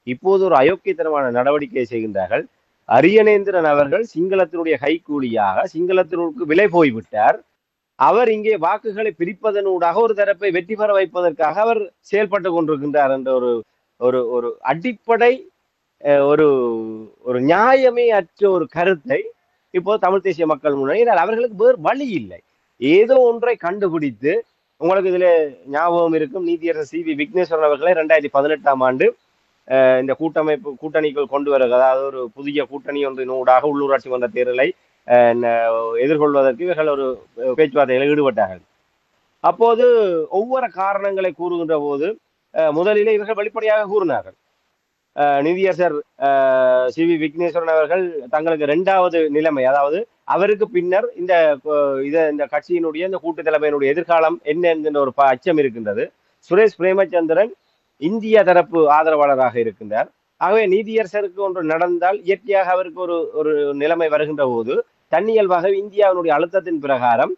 இப்போது ஒரு அயோக்கியத்தனமான நடவடிக்கையை செய்கின்றார்கள். அரியநேந்திரன் அவர்கள் சிங்களத்தினுடைய கைக்கூலியாக சிங்களத்திற்கு விலை போய்விட்டார். அவர் இங்கே வாக்குகளை பிரிப்பதனூடாக ஒரு தரப்பை வெற்றி பெற வைப்பதற்காக அவர் செயல்பட்டு கொண்டிருக்கின்றார் என்ற ஒரு ஒரு ஒரு அடிப்படை ஒரு ஒரு நியாயமே அற்ற ஒரு கருத்தை இப்போ தமிழ் தேசிய மக்கள் முன்னணி, அவர்களுக்கு வேறு வழி இல்லை. ஏதோ ஒன்றை கண்டுபிடித்து, உங்களுக்கு இதுல ஞாபகம் இருக்கும், நீதியரசர் சி வி விக்னேஸ்வரன் அவர்களை 2018ஆம் ஆண்டு இந்த கூட்டணிக்குள் கொண்டு வருகிறது. அதாவது ஒரு புதிய கூட்டணி ஒன்றினூடாக உள்ளூராட்சி மன்ற தேர்தலை எதிர்கொள்வதற்கு இவர்கள் ஒரு பேச்சுவார்த்தைகளில் ஈடுபட்டார்கள். அப்போது ஒவ்வொரு காரணங்களை கூறுகின்ற போது முதலிலே இவர்கள் வெளிப்படையாக கூறினார்கள். நிதியரசர் சி வி விக்னேஸ்வரன் அவர்கள் தங்களுக்கு 2வது நிலைமை, அதாவது அவருக்கு பின்னர் இந்த கட்சியினுடைய இந்த கூட்டு தலைமையினுடைய எதிர்காலம் என்ன என்கின்ற ஒரு அச்சம் இருக்கின்றது. சுரேஷ் பிரேமச்சந்திரன் இந்திய தரப்பு ஆதரவாளராக இருக்கின்றார். ஆகவே நீதியரசருக்கு ஒன்று நடந்தால் இயற்கையாக அவருக்கு ஒரு நிலைமை வருகின்ற போது தன்னியல்பாக இந்தியாவினுடைய அழுத்தத்தின் பிரகாரம்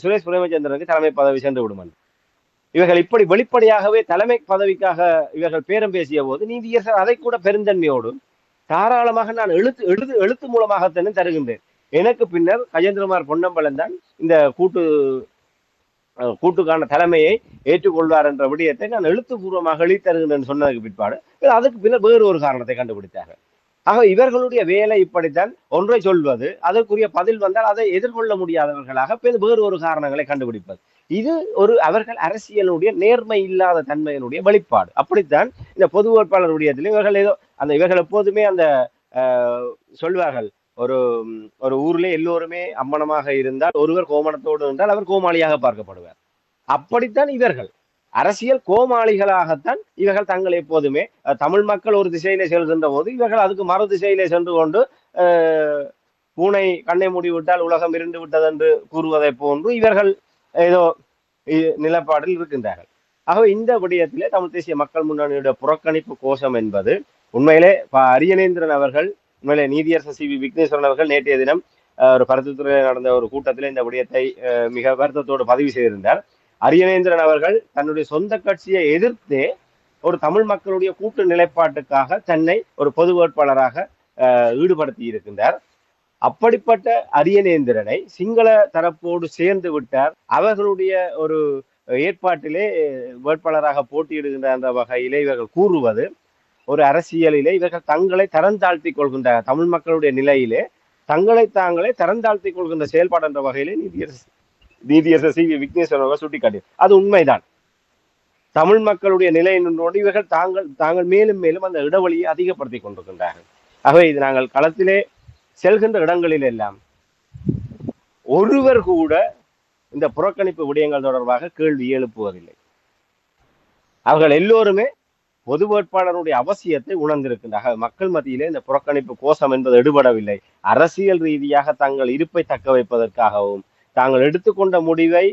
சுரேஷ் பிரேமச்சந்திரனுக்கு தலைமை பதவி சென்று விடும். இவர்கள் இப்படி வெளிப்படையாகவே தலைமை பதவிக்காக இவர்கள் பேரம் பேசிய போது நீதியரசர் அதை கூட பெருந்தன்மையோடு தாராளமாக நான் எழுத்து மூலமாகத்தானே தருகின்றேன், எனக்கு பின்னர் கஜேந்திரகுமார் பொன்னம்பலம் தான் இந்த கூட்டுக்கான தலைமையை ஏற்றுக்கொள்வார் என்ற விடயத்தை நான் எழுத்துப்பூர்வமாக எழுத்தருகின்றேன் சொன்னதுக்கு பிற்பாடு அதுக்கு பின்னர் வேறு ஒரு காரணத்தை கண்டுபிடித்தார்கள். ஆக இவர்களுடைய வேலை இப்படித்தான், ஒன்றை சொல்வது, அதற்குரிய பதில் வந்தால் அதை எதிர்கொள்ள முடியாதவர்களாக வேறு ஒரு காரணங்களை கண்டுபிடிப்பது. இது அவர்கள் அரசியலுடைய நேர்மை இல்லாத தன்மையினுடைய வெளிப்பாடு. அப்படித்தான் இந்த பொது வேட்பாளர் விடயத்தில் இவர்கள் எப்போதுமே அந்த சொல்வார்கள், ஒரு ஊர்ல எல்லோருமே அம்மனமாக இருந்தால் ஒருவர் கோமணத்தோடு இருந்தால் அவர் கோமாளியாக பார்க்கப்படுவார். அப்படித்தான் இவர்கள் அரசியல் கோமாளிகளாகத்தான் இவர்கள் தங்கள் எப்போதுமே தமிழ் மக்கள் ஒரு திசையிலே செல்கின்ற போது இவர்கள் அதுக்கு மறு திசையிலே சென்று கொண்டு பூனை கண்ணை மூடி விட்டால் உலகம் இருண்டு விட்டது என்று கூறுவதை போன்று இவர்கள் ஏதோ நிலப்பாடில் இருக்கின்றார்கள். ஆகவே இந்த விடயத்திலே தமிழ் தேசிய மக்கள் முன்னணியுடைய புறக்கணிப்பு கோஷம் என்பது உண்மையிலே அரியநேந்திரன் அவர்கள், உண்மையிலே நீதியரசர் சி வி விக்னேஸ்வரன் அவர்கள் நேற்றைய தினம் ஒரு பருத்தித்துறையில் நடந்த ஒரு கூட்டத்தில் இந்த விடயத்தை மிக வருத்தத்தோடு பதிவு செய்திருந்தார். அரியநேந்திரன் அவர்கள் தன்னுடைய சொந்த கட்சியை எதிர்த்தே ஒரு தமிழ் மக்களுடைய கூட்டு நிலைப்பாட்டுக்காக தன்னை ஒரு பொது வேட்பாளராக ஈடுபடுத்தி இருக்கின்றார். அப்படிப்பட்ட அரியநேந்திரனை சிங்கள தரப்போடு சேர்ந்து விட்டார். அவர்களுடைய ஒரு ஏற்பாட்டிலே வேட்பாளராக போட்டியிடுகின்ற அந்த வகையிலே இவர்கள் கூறுவது ஒரு அரசியலிலே இவர்கள் தங்களை தரந்தாழ்த்தி கொள்கின்ற தமிழ் மக்களுடைய நிலையிலே தங்களை தாங்களே தரந்தாழ்த்தி கொள்கின்ற செயல்பாடு என்ற வகையிலே நீதியரசர் சி வி விக்னேஸ்வரன் அவர்கள் சுட்டிக்காட்டினார். அது உண்மைதான். தமிழ் மக்களுடைய நிலை நின்றோடு இவர்கள் தாங்கள் மேலும் மேலும் அந்த இடைவெளியை அதிகப்படுத்திக் கொண்டிருக்கின்றார்கள். ஆகவே இது நாங்கள் களத்திலே செல்கின்ற இடங்களில் எல்லாம் ஒருவர் கூட இந்த புறக்கணிப்பு விடயங்கள் தொடர்பாக கேள்வி எழுப்புவதில்லை. அவர்கள் எல்லோருமே பொது வேட்பாளருடைய அவசியத்தை உணர்ந்திருக்கின்றார்கள். மக்கள் மத்தியிலே இந்த புறக்கணிப்பு கோஷம் என்பது எடுபடவில்லை. அரசியல் ரீதியாக தங்கள் இருப்பை தக்க வைப்பதற்காகவும் தாங்கள் எடுத்துக்கொண்ட முடிவை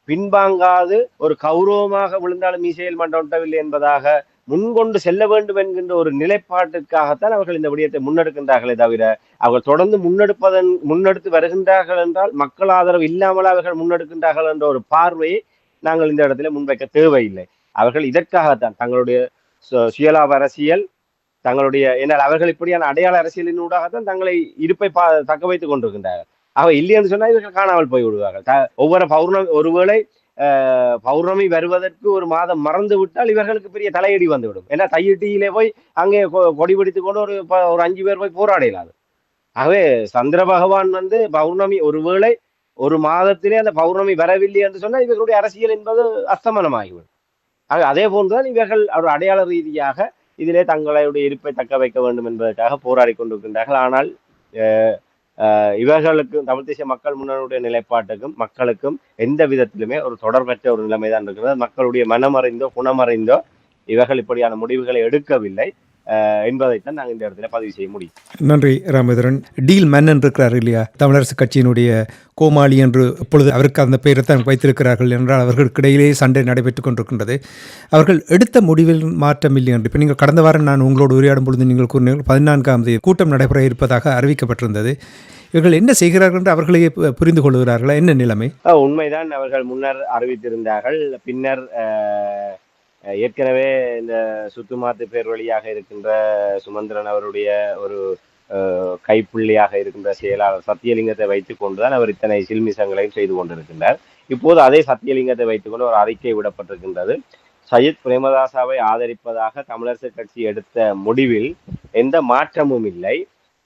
பின்வாங்காது ஒரு கௌரவமாக விழுந்தாலும் மீசையில் மண்டவில்லை என்பதாக முன்கொண்டு செல்ல வேண்டும் என்கின்ற ஒரு நிலைப்பாட்டிற்காகத்தான் அவர்கள் இந்த விடயத்தை முன்னெடுக்கின்றார்களே தவிர அவர்கள் தொடர்ந்து முன்னெடுத்து வருகின்றார்கள் என்றால் மக்கள் ஆதரவு இல்லாமல் அவர்கள் முன்னெடுக்கின்றார்கள் என்ற ஒரு பார்வையை நாங்கள் இந்த இடத்துல முன்வைக்க தேவையில்லை. அவர்கள் இதற்காகத்தான் தங்களுடைய சுயலாப அரசியல், தங்களுடைய என்னால் அவர்கள் இப்படியான அடையாள அரசியலினூடாகத்தான் தங்களை இருப்பை தக்க வைத்துக் கொண்டிருக்கின்றார்கள். இல்லை என்று சொன்னால் இவர்கள் காணாமல் போய் விடுவார்கள். ஒவ்வொரு பௌர்ணமி, ஒருவேளை பௌர்ணமி வருவதற்கு ஒரு மாதம் மறந்து விட்டால் இவர்களுக்கு பெரிய தலையடி வந்துவிடும். ஏன்னா தையிட்டியிலே போய் அங்கே கொடி பிடித்துக் கொண்டு ஒரு 5 பேர் போய் போராடலாது. ஆகவே சந்திர பகவான் பௌர்ணமி ஒருவேளை ஒரு மாதத்திலே அந்த பௌர்ணமி வரவில்லை என்று சொன்னால் இவர்களுடைய அரசியல் என்பது அஸ்தமனமாகிவிடும். ஆக அதே போன்றுதான் இவர்கள் ஒரு அடையாள ரீதியாக இதிலே தங்களுடைய இருப்பை தக்க வைக்க வேண்டும் என்பதற்காக போராடி கொண்டிருக்கின்றார்கள். ஆனால் இவர்களுக்கும் தமிழ் தேசிய மக்கள் முன்னணியுடைய நிலைப்பாட்டுக்கும் மக்களுக்கும் எந்த விதத்திலுமே ஒரு தொடர்பற்ற ஒரு நிலைமைதான் இருக்கிறது. மக்களுடைய மனமறிந்தோ குணமறிந்தோ இவர்கள் இப்படியான முடிவுகளை எடுக்கவில்லை என்பதைத்தான் நாங்கள் இந்த இடத்துல பதிவு செய்ய முடியும். நன்றி ராமேந்திரன். டீல் மன்னன் இருக்கிறார் இல்லையா, தமிழரசு கட்சியினுடைய கோமாளி என்று இப்பொழுது அவருக்கு அந்த பெயரை தான் வைத்திருக்கிறார்கள் என்றால் அவர்களுக்கு இடையிலேயே சண்டை நடைபெற்றுக் கொண்டிருக்கின்றது. அவர்கள் எடுத்த முடிவில் மாற்றம் இல்லை என்று இப்போ நீங்கள் கடந்த வாரம் நான் உங்களோடு உரையாடும் பொழுது நீங்கள் கூறினீர்கள் 14ஆம் தேதி கூட்டம் நடைபெற இருப்பதாக அறிவிக்கப்பட்டிருந்தது. இவர்கள் என்ன செய்கிறார்கள் என்று அவர்களையே புரிந்து கொள்கிறார்களா, என்ன நிலைமை? உண்மைதான், அவர்கள் முன்னர் அறிவித்திருந்தார்கள். பின்னர் ஏற்கனவே இந்த சுத்துமாத்து பேர் வழியாக இருக்கின்ற சுமந்திரன் அவருடைய ஒரு கைப்புள்ளியாக இருக்கின்ற செயலாளர் சத்தியலிங்கத்தை வைத்துக் கொண்டுதான் அவர் இத்தனை சில்மிசங்களையும் செய்து கொண்டிருக்கின்றார். இப்போது அதே சத்தியலிங்கத்தை வைத்துக்கொண்டு ஒரு அறிக்கை விடப்பட்டிருக்கின்றது. சஜித் பிரேமதாசாவை ஆதரிப்பதாக தமிழரசு கட்சி எடுத்த முடிவில் எந்த மாற்றமும் இல்லை,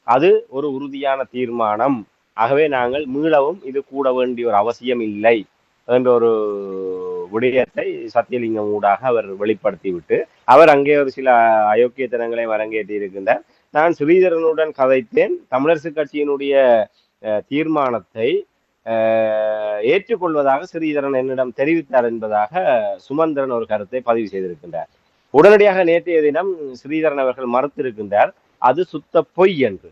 அது ஒரு உறுதியான தீர்மானம், ஆகவே நாங்கள் மீளவும் இது கூட வேண்டிய ஒரு அவசியம் இல்லை என்ற ஒரு விடயத்தை சத்தியலிங்கம் ஊடாக அவர் வெளிப்படுத்திவிட்டு அவர் அங்கே ஒரு சில அயோக்கியத்தனங்களை அரங்கேற்றி இருக்கின்றார். நான் ஸ்ரீதரனுடன் கதைத்தேன், தமிழரசு கட்சியினுடைய தீர்மானத்தை ஏற்றுக்கொள்வதாக ஸ்ரீதரன் என்னிடம் தெரிவித்தார் என்பதாக சுமந்திரன் ஒரு கருத்தை பதிவு செய்திருக்கின்றார். உடனடியாக நேற்றைய தினம் ஸ்ரீதரன் அவர்கள் மறுத்திருக்கின்றார், அது சுத்த பொய் என்று.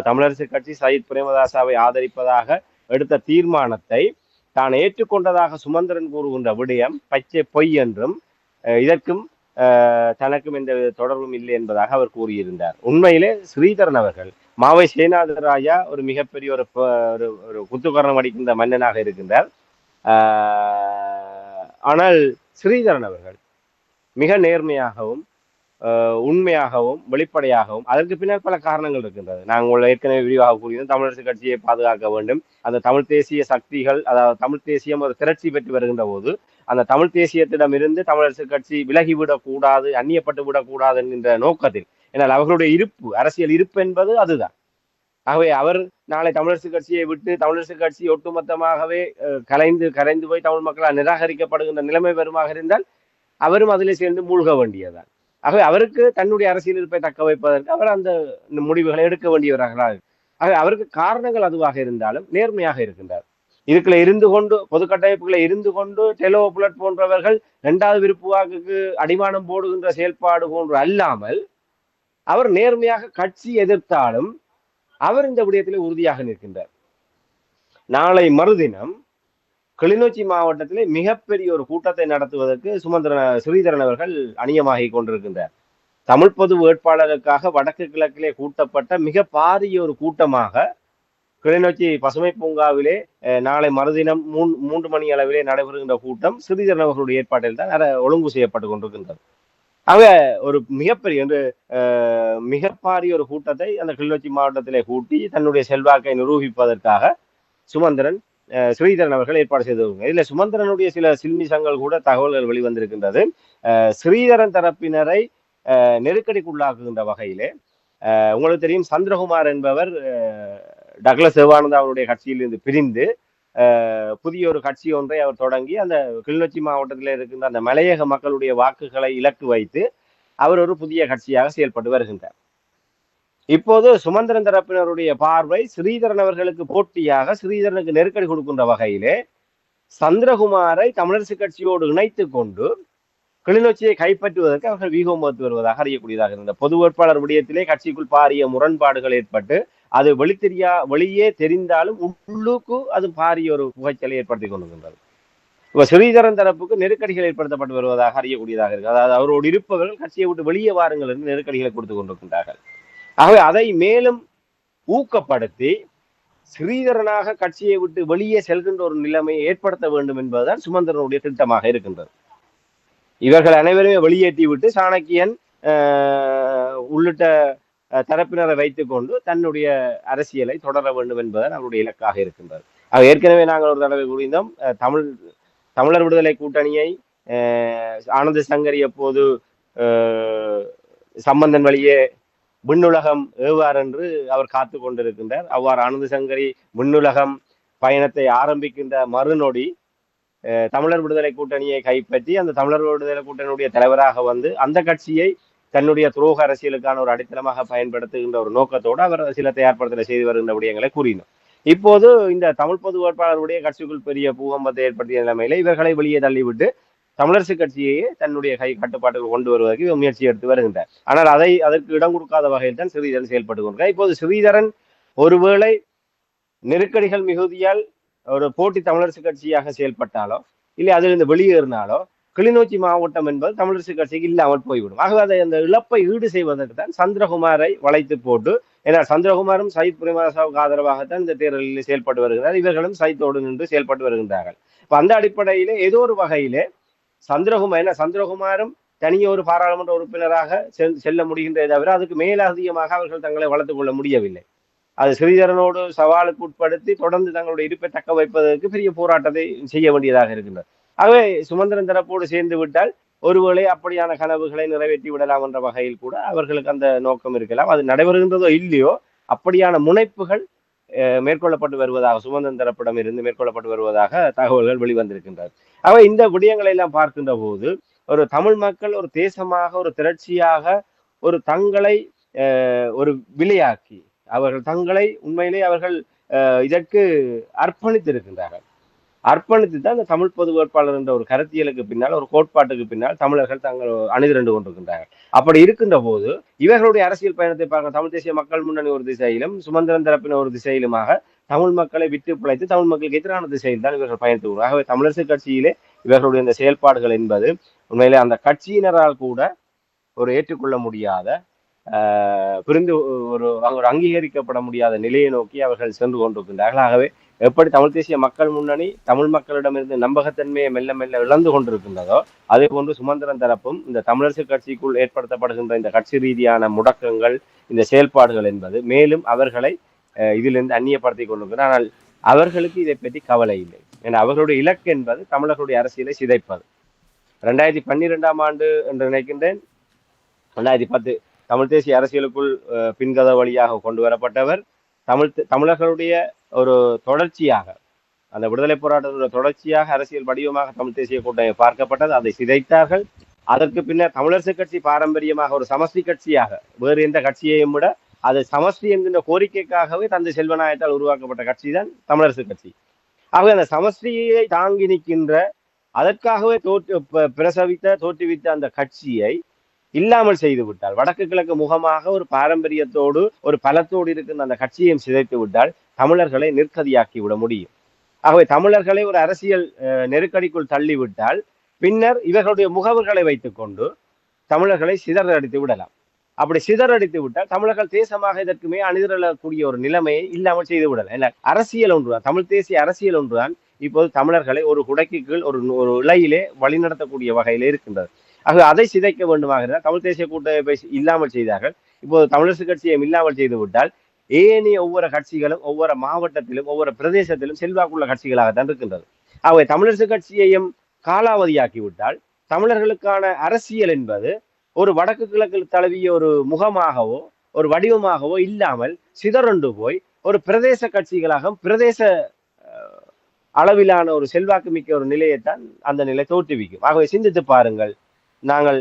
தமிழரசு கட்சி சயித் பிரேமதாசாவை ஆதரிப்பதாக எடுத்த தீர்மானத்தை தான் ஏற்றுக்கொண்டதாக சுமந்திரன் கூறுகின்ற விடயம் பச்சை பொய் என்றும் இதற்கும் தனக்கும் எந்த தொடர்பும் இல்லை என்பதாக அவர் கூறியிருந்தார். உண்மையிலே ஸ்ரீதரன் அவர்கள் மாவை சேனாதராயா ஒரு மிகப்பெரிய ஒரு குத்துக்கரணம் அடிக்கின்ற மன்னனாக இருக்கின்றார். ஆனால் ஸ்ரீதரன் அவர்கள் மிக நேர்மையாகவும் உண்மையாகவும் வெளிப்படையாகவும், அதற்கு பின்னர் பல காரணங்கள் இருக்கின்றது. நாங்கள் ஏற்கனவே விரிவாக கூறினோம், தமிழரசு கட்சியை பாதுகாக்க வேண்டும், அந்த தமிழ் தேசிய சக்திகள், அதாவது தமிழ் தேசியம் ஒரு திரட்சி பெற்று வருகின்ற போது அந்த தமிழ் தேசியத்திடம் இருந்து தமிழரசு கட்சி விலகிவிடக் கூடாது, அந்நியப்பட்டு விடக்கூடாது என்கின்ற நோக்கத்தில், ஏன்னால் அவர்களுடைய இருப்பு, அரசியல் இருப்பு என்பது அதுதான். ஆகவே அவர் நாளை தமிழரசு கட்சியை விட்டு தமிழரசு கட்சி ஒட்டுமொத்தமாகவே கரைந்து போய் தமிழ் மக்களால் நிராகரிக்கப்படுகின்ற நிலைமை வருமாக இருந்தால் அவரும் அதிலே சேர்ந்து மூழ்க வேண்டியதுதான். ஆகவே அவருக்கு தன்னுடைய அரசியல் இருப்பை தக்க வைப்பதற்கு அவர் அந்த முடிவுகளை எடுக்க வேண்டியவர்களாக, ஆகவே அவருக்கு காரணங்கள் அதுவாக இருந்தாலும் நேர்மையாக இருக்கின்றார். இதுக்குள்ள இருந்து கொண்டு, பொது கட்டமைப்புகளை இருந்து கொண்டு டெலோ புலட் போன்றவர்கள் 2வது விருப்பு வாக்குக்கு அடிமானம் போடுகின்ற செயல்பாடு போன்று அல்லாமல் அவர் நேர்மையாக கட்சி எதிர்த்தாலும் அவர் இந்த விடயத்திலே உறுதியாக நிற்கின்றார். நாளை மறுதினம் கிளிநொச்சி மாவட்டத்திலே மிகப்பெரிய ஒரு கூட்டத்தை நடத்துவதற்கு ஸ்ரீதரன் அவர்கள் அணியமாகி கொண்டிருக்கின்றார். தமிழ் பொது வேட்பாளருக்காக வடக்கு கிழக்கிலே கூட்டப்பட்ட மிக பாரிய ஒரு கூட்டமாக கிளிநொச்சி பசுமை பூங்காவிலே நாளை மறுதினம் 3 மணி அளவிலே நடைபெறுகின்ற கூட்டம் ஸ்ரீதரன் அவர்களுடைய ஏற்பாட்டில் தான் ஒழுங்கு செய்யப்பட்டு கொண்டிருக்கின்றது. ஆக ஒரு மிகப்பெரிய மிக பாரிய ஒரு கூட்டத்தை அந்த கிளிநொச்சி மாவட்டத்திலே கூட்டி தன்னுடைய செல்வாக்கை நிரூபிப்பதற்காக ஸ்ரீதரன் அவர்கள் ஏற்பாடு செய்திருக்காங்க. இதுல சுமந்திரனுடைய சில சில்மிசங்கள் கூட தகவல்கள் வெளிவந்திருக்கின்றது. ஸ்ரீதரன் தரப்பினரை நெருக்கடிக்குள்ளாக்குகின்ற வகையிலே உங்களுக்கு தெரியும், சந்திரகுமார் என்பவர் டக்ளஸ் சிவானந்தா அவருடைய கட்சியிலிருந்து பிரிந்து புதிய ஒரு கட்சி ஒன்றை அவர் தொடங்கி அந்த கிளிநொச்சி மாவட்டத்தில் இருக்கின்ற அந்த மலையக மக்களுடைய வாக்குகளை இலக்கு வைத்து அவர் ஒரு புதிய கட்சியாக செயல்பட்டு வருகின்றார். இப்போது சுமந்திரன் தரப்பினருடைய பார்வை ஸ்ரீதரன் அவர்களுக்கு போட்டியாக ஸ்ரீதரனுக்கு நெருக்கடி கொடுக்கின்ற வகையிலே சந்திரகுமாரை தமிழரசு கட்சியோடு இணைத்து கொண்டு கிளிநொச்சியை கைப்பற்றுவதற்கு அவர்கள் வீகம் வகுத்து வருவதாக அறியக்கூடியதாக இருந்த பொது வேட்பாளர் விடயத்திலே கட்சிக்குள் பாரிய முரண்பாடுகள் ஏற்பட்டு அது வெளியே தெரிந்தாலும் உள்ளுக்கு அது பாரிய ஒரு புகைச்சலை ஏற்படுத்தி கொண்டிருக்கின்றது. இப்ப ஸ்ரீதரன் தரப்புக்கு நெருக்கடிகள் ஏற்படுத்தப்பட்டு வருவதாக அறியக்கூடியதாக இருக்கு. அதாவது அவரோடு இருப்பவர்கள் கட்சியை விட்டு வெளியே வாருங்கள் என்று நெருக்கடிகளை கொடுத்து கொண்டிருக்கின்றார்கள். ஆகவே அதை மேலும் ஊக்கப்படுத்தி ஸ்ரீதரனாக கட்சியை விட்டு வெளியே செல்கின்ற ஒரு நிலைமையை ஏற்படுத்த வேண்டும் என்பதுதான் சுமந்திரனுடைய திட்டமாக இருக்கின்றது. இவர்கள் அனைவருமே வெளியேற்றி விட்டு சாணக்கியன் உள்ளிட்ட தரப்பினரை வைத்துக் கொண்டு தன்னுடைய அரசியலை தொடர வேண்டும் என்பதுதான் அவருடைய இலக்காக இருக்கின்றது. ஏற்கனவே நாங்கள் ஒரு தடவை கூறியிருந்தோம், தமிழர் விடுதலை கூட்டணியை ஆனந்த சங்கரி எப்போது சம்பந்தன் வழியே விண்ணுலகம் ஏவார் என்று அவர் காத்து கொண்டிருக்கின்றார். அவ்வாறு ஆனந்த சங்கரி விண்ணுலகம் பயணத்தை ஆரம்பிக்கின்ற மறுநொடி தமிழர் விடுதலை கூட்டணியை கைப்பற்றி அந்த தமிழர் விடுதலை கூட்டணியுடைய தலைவராக வந்து அந்த கட்சியை தன்னுடைய துரோக அரசியலுக்கான ஒரு அடித்தளமாக பயன்படுத்துகின்ற ஒரு நோக்கத்தோடு அவர் சில தயார்படுத்தலை செய்து வருகின்ற விடயங்களை கூறினோம். இப்போது இந்த தமிழ் பொது வேட்பாளருடைய கட்சிக்குள் பெரிய பூகம்பத்தை ஏற்படுத்திய நிலைமையில இவர்களை வெளியே தள்ளிவிட்டு தமிழரசு கட்சியையே தன்னுடைய கை கட்டுப்பாட்டுக்கு கொண்டு வருவதற்கு முயற்சி எடுத்து வருகின்றார். ஆனால் அதற்கு இடம் கொடுக்காத வகையில் தான் ஸ்ரீதரன் செயல்பட்டு கொண்டிருக்கிறார். இப்போது ஸ்ரீதரன் ஒருவேளை நெருக்கடிகள் மிகுதியால் ஒரு போட்டி தமிழரசு கட்சியாக செயல்பட்டாலோ இல்லை அதிலிருந்து வெளியேறினாலோ கிளிநொச்சி மாவட்டம் என்பது தமிழரசு கட்சிக்கு இல்லாமல் போய்விடும். ஆகவே அதை அந்த இழப்பை ஈடு செய்வதற்கு தான் சந்திரகுமாரை வளைத்து போட்டு, ஏன்னா சந்திரகுமாரும் சயித் பிரேமதாசாவுக்கு ஆதரவாகத்தான் இந்த தேர்தலில் செயல்பட்டு வருகிறார், இவர்களும் சயித்தோடு நின்று செயல்பட்டு வருகின்றார்கள். இப்ப அந்த அடிப்படையிலே ஏதோ ஒரு வகையிலே சந்திரகுமாரும் தனியே ஒரு பாராளுமன்ற உறுப்பினராக செல்ல முடிகின்றதை தவிர அதுக்கு மேலதிகமாக அவர்கள் தங்களை வளர்த்துக் கொள்ள முடியவில்லை. அது ஸ்ரீதரனோடு சவாலுக்கு உட்படுத்தி தொடர்ந்து தங்களுடைய இருப்பை தக்க வைப்பதற்கு பெரிய போராட்டத்தை செய்ய வேண்டியதாக இருக்கின்றது. ஆகவே சுமந்திரன் தரப்போடு சேர்ந்து விட்டால் ஒருவேளை அப்படியான கனவுகளை நிறைவேற்றி விடலாம் என்ற வகையில் கூட அவர்களுக்கு அந்த நோக்கம் இருக்கலாம். அது நடைபெறுகின்றதோ இல்லையோ அப்படியான முனைப்புகள் மேற்கொள்ளப்பட்டு வருவதாக சுமந்திரன் தரப்பிடம் இருந்து மேற்கொள்ளப்பட்டு வருவதாக தகவல்கள் வெளிவந்திருக்கின்றது. ஆகவே இந்த விடயங்களை எல்லாம் பார்க்கின்ற போது ஒரு தமிழ் மக்கள் ஒரு தேசமாக ஒரு திரட்சியாக ஒரு தங்களை ஒரு விலையாக்கி அவர்கள் தங்களை உண்மையிலே அவர்கள் இதற்கு அர்ப்பணித்திருக்கின்றார்கள். அர்ப்பணித்து தான் இந்த தமிழ் பொது வேட்பாளர் என்ற ஒரு கருத்தியலுக்கு பின்னால் ஒரு கோட்பாட்டுக்கு பின்னால் தமிழர்கள் தங்கள் அணிதிரண்டு கொண்டிருக்கின்றார்கள். அப்படி இருக்கின்ற போது இவர்களுடைய அரசியல் பயணத்தை பார்க்க தமிழ் தேசிய மக்கள் முன்னணி ஒரு திசையிலும் சுமந்திரன் தரப்பின ஒரு திசையிலுமாக தமிழ் மக்களை விட்டு பிழைத்து தமிழ் மக்களுக்கு எதிரான திசையில் தான் இவர்கள் பயணித்து. ஆகவே தமிழரசு கட்சியிலே இவர்களுடைய இந்த செயல்பாடுகள் என்பது உண்மையிலே அந்த கட்சியினரால் கூட ஒரு ஏற்றுக்கொள்ள முடியாத புரிந்து ஒரு அங்கீகரிக்கப்பட முடியாத நிலையை நோக்கி அவர்கள் சென்று கொண்டிருக்கின்றார்கள். ஆகவே எப்படி தமிழ் தேசிய மக்கள் முன்னணி தமிழ் மக்களிடமிருந்து நம்பகத்தன்மையை மெல்ல மெல்ல இழந்து கொண்டிருக்கின்றதோ அதே போன்று சுமந்திரன் தரப்பும் இந்த தமிழரசு கட்சிக்குள் ஏற்படுத்தப்படுகின்ற இந்த கட்சி ரீதியான முடக்கங்கள் இந்த செயல்பாடுகள் என்பது மேலும் அவர்களை இதிலிருந்து அந்நியப்படுத்தி கொண்டிருக்கிறார். ஆனால் அவர்களுக்கு இதை பற்றி கவலை இல்லை. ஏன்னா அவர்களுடைய இலக்கு என்பது தமிழர்களுடைய அரசியலை சிதைப்பது. 2012ஆம் ஆண்டு என்று நினைக்கின்றேன் 2010 தமிழ் தேசிய அரசியலுக்குள் பின்கத வழியாக கொண்டு வரப்பட்டவர் தமிழர்களுடைய ஒரு தொடர்ச்சியாக அந்த விடுதலை போராட்டத்துடைய தொடர்ச்சியாக அரசியல் வடிவமாக தமிழ் தேசிய கூட்டணி பார்க்கப்பட்டது. அதை சிதைத்தார்கள். அதற்கு பின்னர் தமிழரசு கட்சி பாரம்பரியமாக ஒரு சமஸ்தி கட்சியாக வேறு எந்த கட்சியையும் விட அது சமஸ்தி என்கின்ற கோரிக்கைக்காகவே தந்தை செல்வநாயகத்தால் உருவாக்கப்பட்ட கட்சி தான் தமிழரசு கட்சி. ஆகவே அந்த சமஸ்தியை தாங்கி நிற்கின்ற அதற்காகவே தோற்றுவித்த அந்த கட்சியை இல்லாமல் செய்து விட்டால் வடக்கு கிழக்கு முகமாக ஒரு பாரம்பரியத்தோடு ஒரு பலத்தோடு இருக்கின்ற அந்த கட்சியையும் சிதைத்து விட்டால் தமிழர்களை நிற்கதியாக்கி விட முடியும். ஆகவே தமிழர்களை ஒரு அரசியல் நெருக்கடிக்குள் தள்ளிவிட்டால் பின்னர் இவர்களுடைய முகவர்களை வைத்துக் கொண்டு தமிழர்களை சிதறடித்து விடலாம். அப்படி சிதறடித்து விட்டால் தமிழர்கள் தேசமாக இதற்குமே அணிதிரளக்கூடிய ஒரு நிலைமையை இல்லாமல் செய்து விடலாம். ஏன்னா அரசியல் ஒன்றுதான், தமிழ் தேசிய அரசியல் ஒன்றுதான் இப்போது தமிழர்களை ஒரு குடைக்கு கீழ் ஒரு இலையிலே வழிநடத்தக்கூடிய வகையிலே இருக்கின்றது. ஆக அதை சிதைக்க வேண்டுமாக இருந்தால் தமிழ் தேசிய கூட்டமைப்பை இல்லாமல் செய்தார்கள். இப்போது தமிழரசு கட்சியை இல்லாமல் செய்து விட்டால் ஏனைய ஒவ்வொரு கட்சிகளும் ஒவ்வொரு மாவட்டத்திலும் ஒவ்வொரு பிரதேசத்திலும் செல்வாக்குள்ள கட்சிகளாகத்தான் இருக்கின்றது. ஆகவே தமிழரசு கட்சியையும் காலாவதியாக்கி விட்டால் தமிழர்களுக்கான அரசியல் என்பது ஒரு வடக்கு கிழக்கு தழுவிய ஒரு முகமாகவோ ஒரு வடிவமாகவோ இல்லாமல் சிதறண்டு போய் ஒரு பிரதேச கட்சிகளாக பிரதேச அளவிலான ஒரு செல்வாக்கு மிக்க ஒரு நிலையைத்தான் அந்த நிலை தோற்றுவிக்கும். ஆகவே சிந்தித்து பாருங்கள், நாங்கள்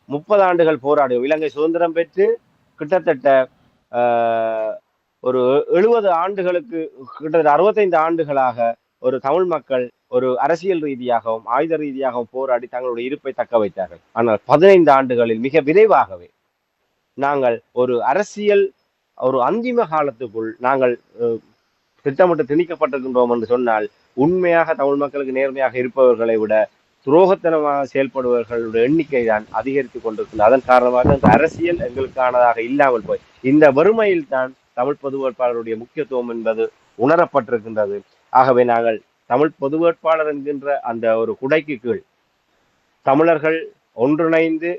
30 ஆண்டுகள் போராடுவோம். இலங்கை சுதந்திரம் பெற்று கிட்டத்தட்ட ஒரு 70 ஆண்டுகளுக்கு கிட்டத்தட்ட 65 ஆண்டுகளாக ஒரு தமிழ் மக்கள் ஒரு அரசியல் ரீதியாகவும் ஆயுத ரீதியாகவும் போராடி தங்களுடைய இருப்பை தக்க வைத்தார்கள். ஆனால் 15 ஆண்டுகளில் மிக விரைவாகவே நாங்கள் ஒரு அரசியல் ஒரு அந்திம காலத்துக்குள் நாங்கள் திட்டமிட்டு திணிக்கப்பட்டிருக்கின்றோம் என்று சொன்னால் உண்மையாக தமிழ் மக்களுக்கு நேர்மையாக இருப்பவர்களை விட துரோகத்தனமாக செயல்படுபவர்களுடைய எண்ணிக்கை தான் அதிகரித்துக் கொண்டிருக்கிறது. அதன் காரணமாக இந்த அரசியல் எங்களுக்கானதாக இல்லாமல் போய் இந்த வறுமையில் தான் தமிழ் பொது வேட்பாளருடைய முக்கியத்துவம் என்பது உணரப்பட்டிருக்கின்றது. ஆகவே நாங்கள் தமிழ் பொது வேட்பாளர் என்கின்ற அந்த ஒரு குடைக்கு கீழ் தமிழர்கள் ஒன்றிணைந்து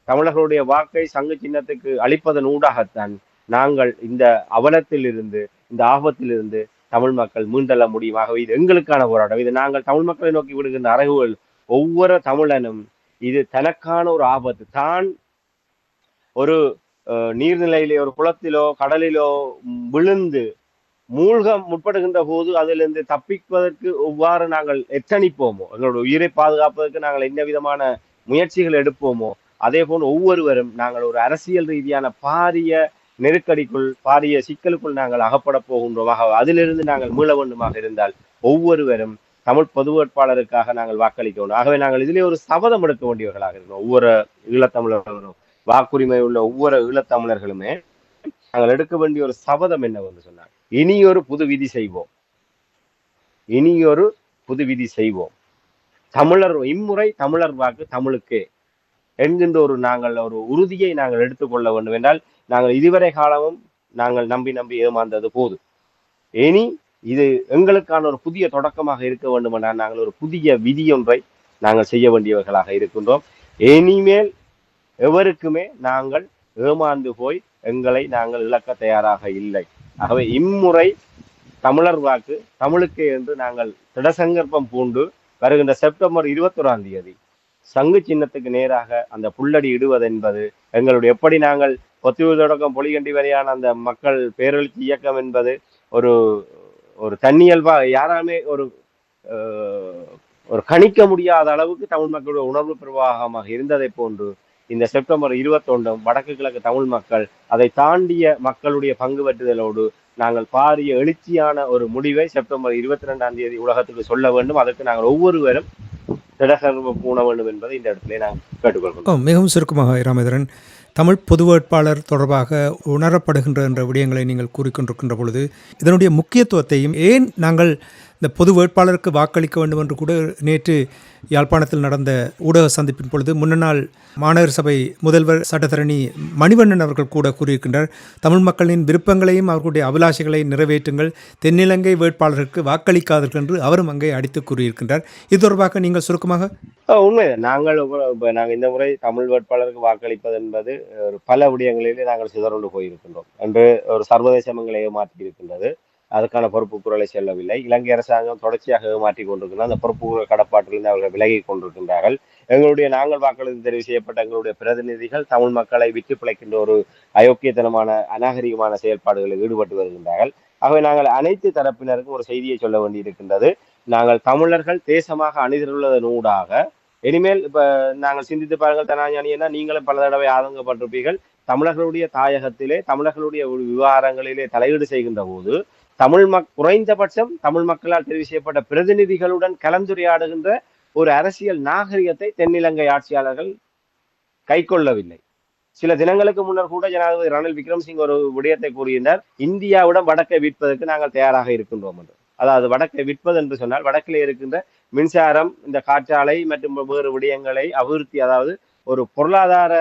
தமிழர்களுடைய வாக்கை சங்கு சின்னத்துக்கு அளிப்பதன் ஊடாகத்தான் நாங்கள் இந்த அவலத்தில் இருந்து இந்த ஆபத்தில் இருந்து தமிழ் மக்கள் மீண்டெல்ல முடியும். ஆகவே இது எங்களுக்கான போராட்டம். இது நாங்கள் தமிழ் மக்களை நோக்கி விடுகின்ற அறைகூவல். ஒவ்வொரு தமிழனும் இது தனக்கான ஒரு ஆபத்து தான் ஒரு நீர்நிலையிலே ஒரு குளத்திலோ கடலிலோ விழுந்து மூழ்க முற்படுகின்ற போது அதிலிருந்து தப்பிப்பதற்கு எவ்வாறு நாங்கள் எத்தனிப்போமோ, எங்களோட உயிரை பாதுகாப்பதற்கு நாங்கள் என்ன விதமான முயற்சிகள் எடுப்போமோ, அதே போல் ஒவ்வொருவரும் நாங்கள் ஒரு அரசியல் ரீதியான பாரிய நெருக்கடிக்குள் பாரிய சிக்கலுக்குள் நாங்கள் அகப்பட போகின்றோமாக அதிலிருந்து நாங்கள் மீள வேண்டுமாக இருந்தால் ஒவ்வொருவரும் தமிழ் பொது வேட்பாளருக்காக நாங்கள் வாக்களிக்க வேண்டும். ஆகவே நாங்கள் இதிலே ஒரு சபதம் எடுக்க வேண்டியவர்களாக இருக்கணும். ஒவ்வொரு ஈழத்தமிழர்களும் வாக்குரிமை உள்ள ஒவ்வொரு ஈழத்தமிழர்களுமே நாங்கள் எடுக்க வேண்டிய ஒரு சபதம் என்னவென்று சொன்னார், இனியொரு புது விதி செய்வோம், இனியொரு புது விதி செய்வோம், தமிழர் இம்முறை தமிழர் வாக்கு தமிழுக்கே என்கின்ற நாங்கள் ஒரு உறுதியை நாங்கள் எடுத்துக்கொள்ள வேண்டும். என்றால் நாங்கள் இதுவரை காலமும் நாங்கள் நம்பி நம்பி ஏமாந்தது போது, இனி இது எங்களுக்கான ஒரு புதிய தொடக்கமாக இருக்க வேண்டும் என்றால் நாங்கள் ஒரு புதிய விதியொன்றை நாங்கள் செய்ய வேண்டியவர்களாக இருக்கின்றோம். இனிமேல் எவருக்குமே நாங்கள் ஏமாந்து போய் எங்களை நாங்கள் இழக்க தயாராக இல்லை. ஆகவே இம்முறை தமிழர் வாக்கு தமிழுக்கே என்று நாங்கள் திடசங்கற்பம் பூண்டு வருகின்ற செப்டம்பர் 21 சங்கு சின்னத்துக்கு நேராக அந்த புல்லடி இடுவது என்பது எங்களுடைய எப்படி நாங்கள் ஒத்தியூர் தொடக்கம் பொலிகண்டி வரையான அந்த மக்கள் பேரெழுச்சி இயக்கம் என்பது ஒரு ஒரு தன்னியல்பா யாராலுமே ஒரு கணிக்க முடியாத அளவுக்கு தமிழ் மக்களுடைய உணர்வு பிரவாகமாக இருந்ததை போன்று இந்த செப்டம்பர் 21 வடக்கு கிழக்கு தமிழ் மக்கள் அதை தாண்டிய மக்களுடைய பங்கு பெற்றுதலோடு நாங்கள் பாரிய எழுச்சியான ஒரு முடிவை செப்டம்பர் 22 உலகத்துக்கு சொல்ல வேண்டும். அதற்கு நாங்கள் ஒவ்வொருவரும் திடசர்வ பூண வேண்டும் என்பதை இந்த இடத்துல நாங்கள் கேட்டுக்கொள்கிறோம். மிகவும் சுருக்கமாக ராமேந்திரன், தமிழ் பொது வேட்பாளர் தொடர்பாக உணரப்படுகின்ற என்ற விடயங்களை நீங்கள் கூறிக்கொண்டிருக்கின்ற பொழுது இதனுடைய முக்கியத்துவத்தையும் ஏன் நாங்கள் இந்த பொது வேட்பாளருக்கு வாக்களிக்க வேண்டும் என்று கூட நேற்று யாழ்ப்பாணத்தில் நடந்த ஊடக சந்திப்பின் பொழுது முன்னாள் மாநகர சபை முதல்வர் சட்டத்தரணி மணிவண்ணன் அவர்கள் கூட கூறியிருக்கின்றார், தமிழ் மக்களின் விருப்பங்களையும் அவர்களுடைய அபிலாஷைகளை நிறைவேற்றுங்கள், தென்னிலங்கை வேட்பாளருக்கு வாக்களிக்காதீர்கள் என்று அவரும் அங்கே அடித்து கூறியிருக்கின்றார். இது தொடர்பாக நீங்கள் சுருக்கமாக. உண்மை, நாங்கள் இந்த முறை தமிழ் வேட்பாளருக்கு வாக்களிப்பது என்பது பல விடயங்களிலே நாங்கள் சிதறண்டு போயிருக்கின்றோம் என்று ஒரு சர்வதேச மங்களை ஏமாற்றி இருக்கின்றது. அதுக்கான பொறுப்பு குரலை செல்லவில்லை. இலங்கை அரசாங்கம் தொடர்ச்சியாக ஏமாற்றி கொண்டிருக்கிறது. அந்த பொறுப்பு கடப்பாட்டிலிருந்து அவர்கள் விலகி கொண்டிருக்கின்றார்கள். நாங்கள் வாக்களித்து தெரிவு செய்யப்பட்ட எங்களுடைய பிரதிநிதிகள் தமிழ் மக்களை விட்டு பிழைக்கின்ற ஒரு அயோக்கியத்தனமான அநாகரிகமான செயல்பாடுகளில் ஈடுபட்டு வருகின்றார்கள். ஆகவே நாங்கள் அனைத்து தரப்பினருக்கும் ஒரு செய்தியை சொல்ல வேண்டியிருக்கின்றது. நாங்கள் தமிழர்கள் தேசமாக அணிதிரளுவதனூடாக இனிமேல் இப்ப நாங்கள் சிந்தித்து பாருங்கள் தனாஞானியன்னா, நீங்களும் பல தடவை ஆதங்கப்பட்டிருப்பீர்கள். தமிழர்களுடைய தாயகத்திலே தமிழர்களுடைய விவகாரங்களிலே தலையீடு செய்கின்ற போது குறைந்தபட்சம் தமிழ் மக்களால் தெரிவு செய்யப்பட்ட பிரதிநிதிகளுடன் கலந்துரையாடுகின்ற ஒரு அரசியல் நாகரிகத்தை தென்னிலங்கை ஆட்சியாளர்கள் கை கொள்ளவில்லை. சில தினங்களுக்கு முன்னர் கூட ஜனாதிபதி ரணில் விக்ரமசிங்க ஒரு விடயத்தை கூறியிருந்தார், இந்தியாவிடம் வடக்கை விற்பதற்கு நாங்கள் தயாராக இருக்கின்றோம் என்று. அதாவது வடக்கை விற்பது என்று சொன்னால் வடக்கிலே இருக்கின்ற மின்சாரம், இந்த காற்றாலை மற்றும் வேறு விடயங்களை அபிவிருத்தி, அதாவது ஒரு பொருளாதார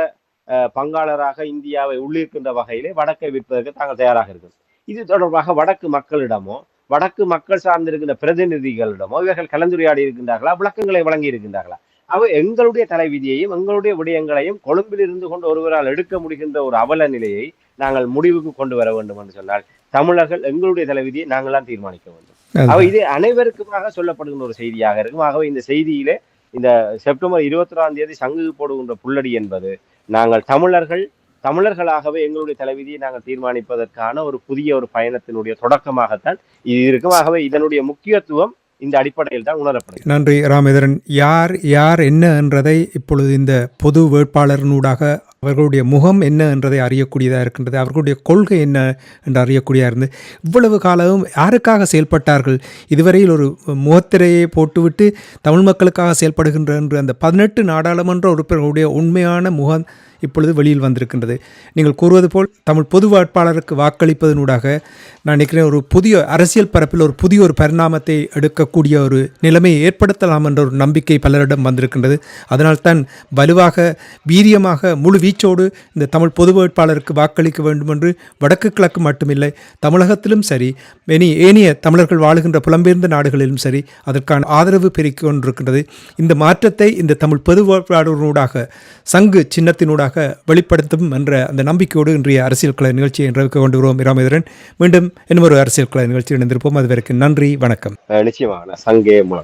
பங்காளராக இந்தியாவை உள்ளிருக்கின்ற வகையிலே வடக்கை விற்பதற்கு தாங்கள் தயாராக இருக்கிறோம். இது தொடர்பாக வடக்கு மக்களிடமோ வடக்கு மக்கள் சார்ந்திருக்கின்ற பிரதிநிதிகளிடமோ இவர்கள் கலந்துரையாடி இருக்கின்றார்களா, விளக்கங்களை வழங்கி இருக்கின்றார்களா? அவை எங்களுடைய தலைவிதியையும் எங்களுடைய விடயங்களையும் கொழும்பில் இருந்து கொண்டு ஒருவரால் எடுக்க முடிகின்ற ஒரு அவல நிலையை நாங்கள் முடிவுக்கு கொண்டு வர வேண்டும் என்று சொன்னால் தமிழர்கள் எங்களுடைய தலைவிதியை நாங்கள் தான் தீர்மானிக்க வேண்டும். அவை இது அனைவருக்குமாக சொல்லப்படுகின்ற ஒரு செய்தியாக இருக்கும். ஆகவே இந்த செய்தியிலே இந்த செப்டம்பர் 21 சங்கு போடுகின்ற புல்லடி என்பது நாங்கள் தமிழர்களாகவே எங்களுடைய தலைவிதியை நாங்கள் தீர்மானிப்பதற்கான ஒரு புதிய ஒரு பயணத்தினுடைய தொடக்கமாகத்தான் இது இருக்கும். ஆகவே இதனுடைய முக்கியத்துவம் இந்த அடிப்படையில் தான் உணரப்படுகிறது. நன்றி ராமேந்திரன். யார் என்ன என்றதை இப்பொழுது இந்த பொது வேட்பாளரினூடாக அவர்களுடைய முகம் என்ன என்றதை அறியக்கூடியதாக இருக்கின்றது, அவர்களுடைய கொள்கை என்ன என்று அறியக்கூடியதாக இருந்து இவ்வளவு காலமும் யாருக்காக செயல்பட்டார்கள், இதுவரையில் ஒரு முகத்திரையை போட்டுவிட்டு தமிழ் மக்களுக்காக செயல்படுகின்ற என்று அந்த 18 நாடாளுமன்ற உறுப்பினர்களுடைய உண்மையான முகம் இப்பொழுது வெளியில் வந்திருக்கின்றது. நீங்கள் கூறுவது போல் தமிழ் பொது வேட்பாளருக்கு வாக்களிப்பதனூடாக நான் நினைக்கிறேன் ஒரு புதிய அரசியல் பரப்பில் ஒரு புதிய ஒரு பரிணாமத்தை எடுக்கக்கூடிய ஒரு நிலைமையை ஏற்படுத்தலாம் என்ற ஒரு நம்பிக்கை பலரிடம் வந்திருக்கின்றது. அதனால்தான் வலுவாக வீரியமாக முழு வீச்சோடு இந்த தமிழ் பொது வேட்பாளருக்கு வாக்களிக்க வேண்டும் என்று வடக்கு கிழக்கு மட்டுமில்லை தமிழகத்திலும் சரி ஏனைய தமிழர்கள் வாழுகின்ற புலம்பெயர்ந்த நாடுகளிலும் சரி அதற்கான ஆதரவு பெருக்கிக் கொண்டிருக்கின்றது. இந்த மாற்றத்தை இந்த தமிழ் பொது வேட்பாளர்களூடாக சங்கு சின்னத்தினூடாக வெளிப்படுத்தும் என்ற அந்த நம்பிக்கையோடு இன்றைய அரசியல் கலை நிகழ்ச்சியை நிறைவுக்கு கொண்டு வருவோம். ராமேந்திரன், மீண்டும் இன்னும் ஒரு அரசியல் கலை நிகழ்ச்சியில் இணைந்திருப்போம். அதுவரைக்கும் நன்றி, வணக்கம். நிச்சயமாக சங்கே மூலம்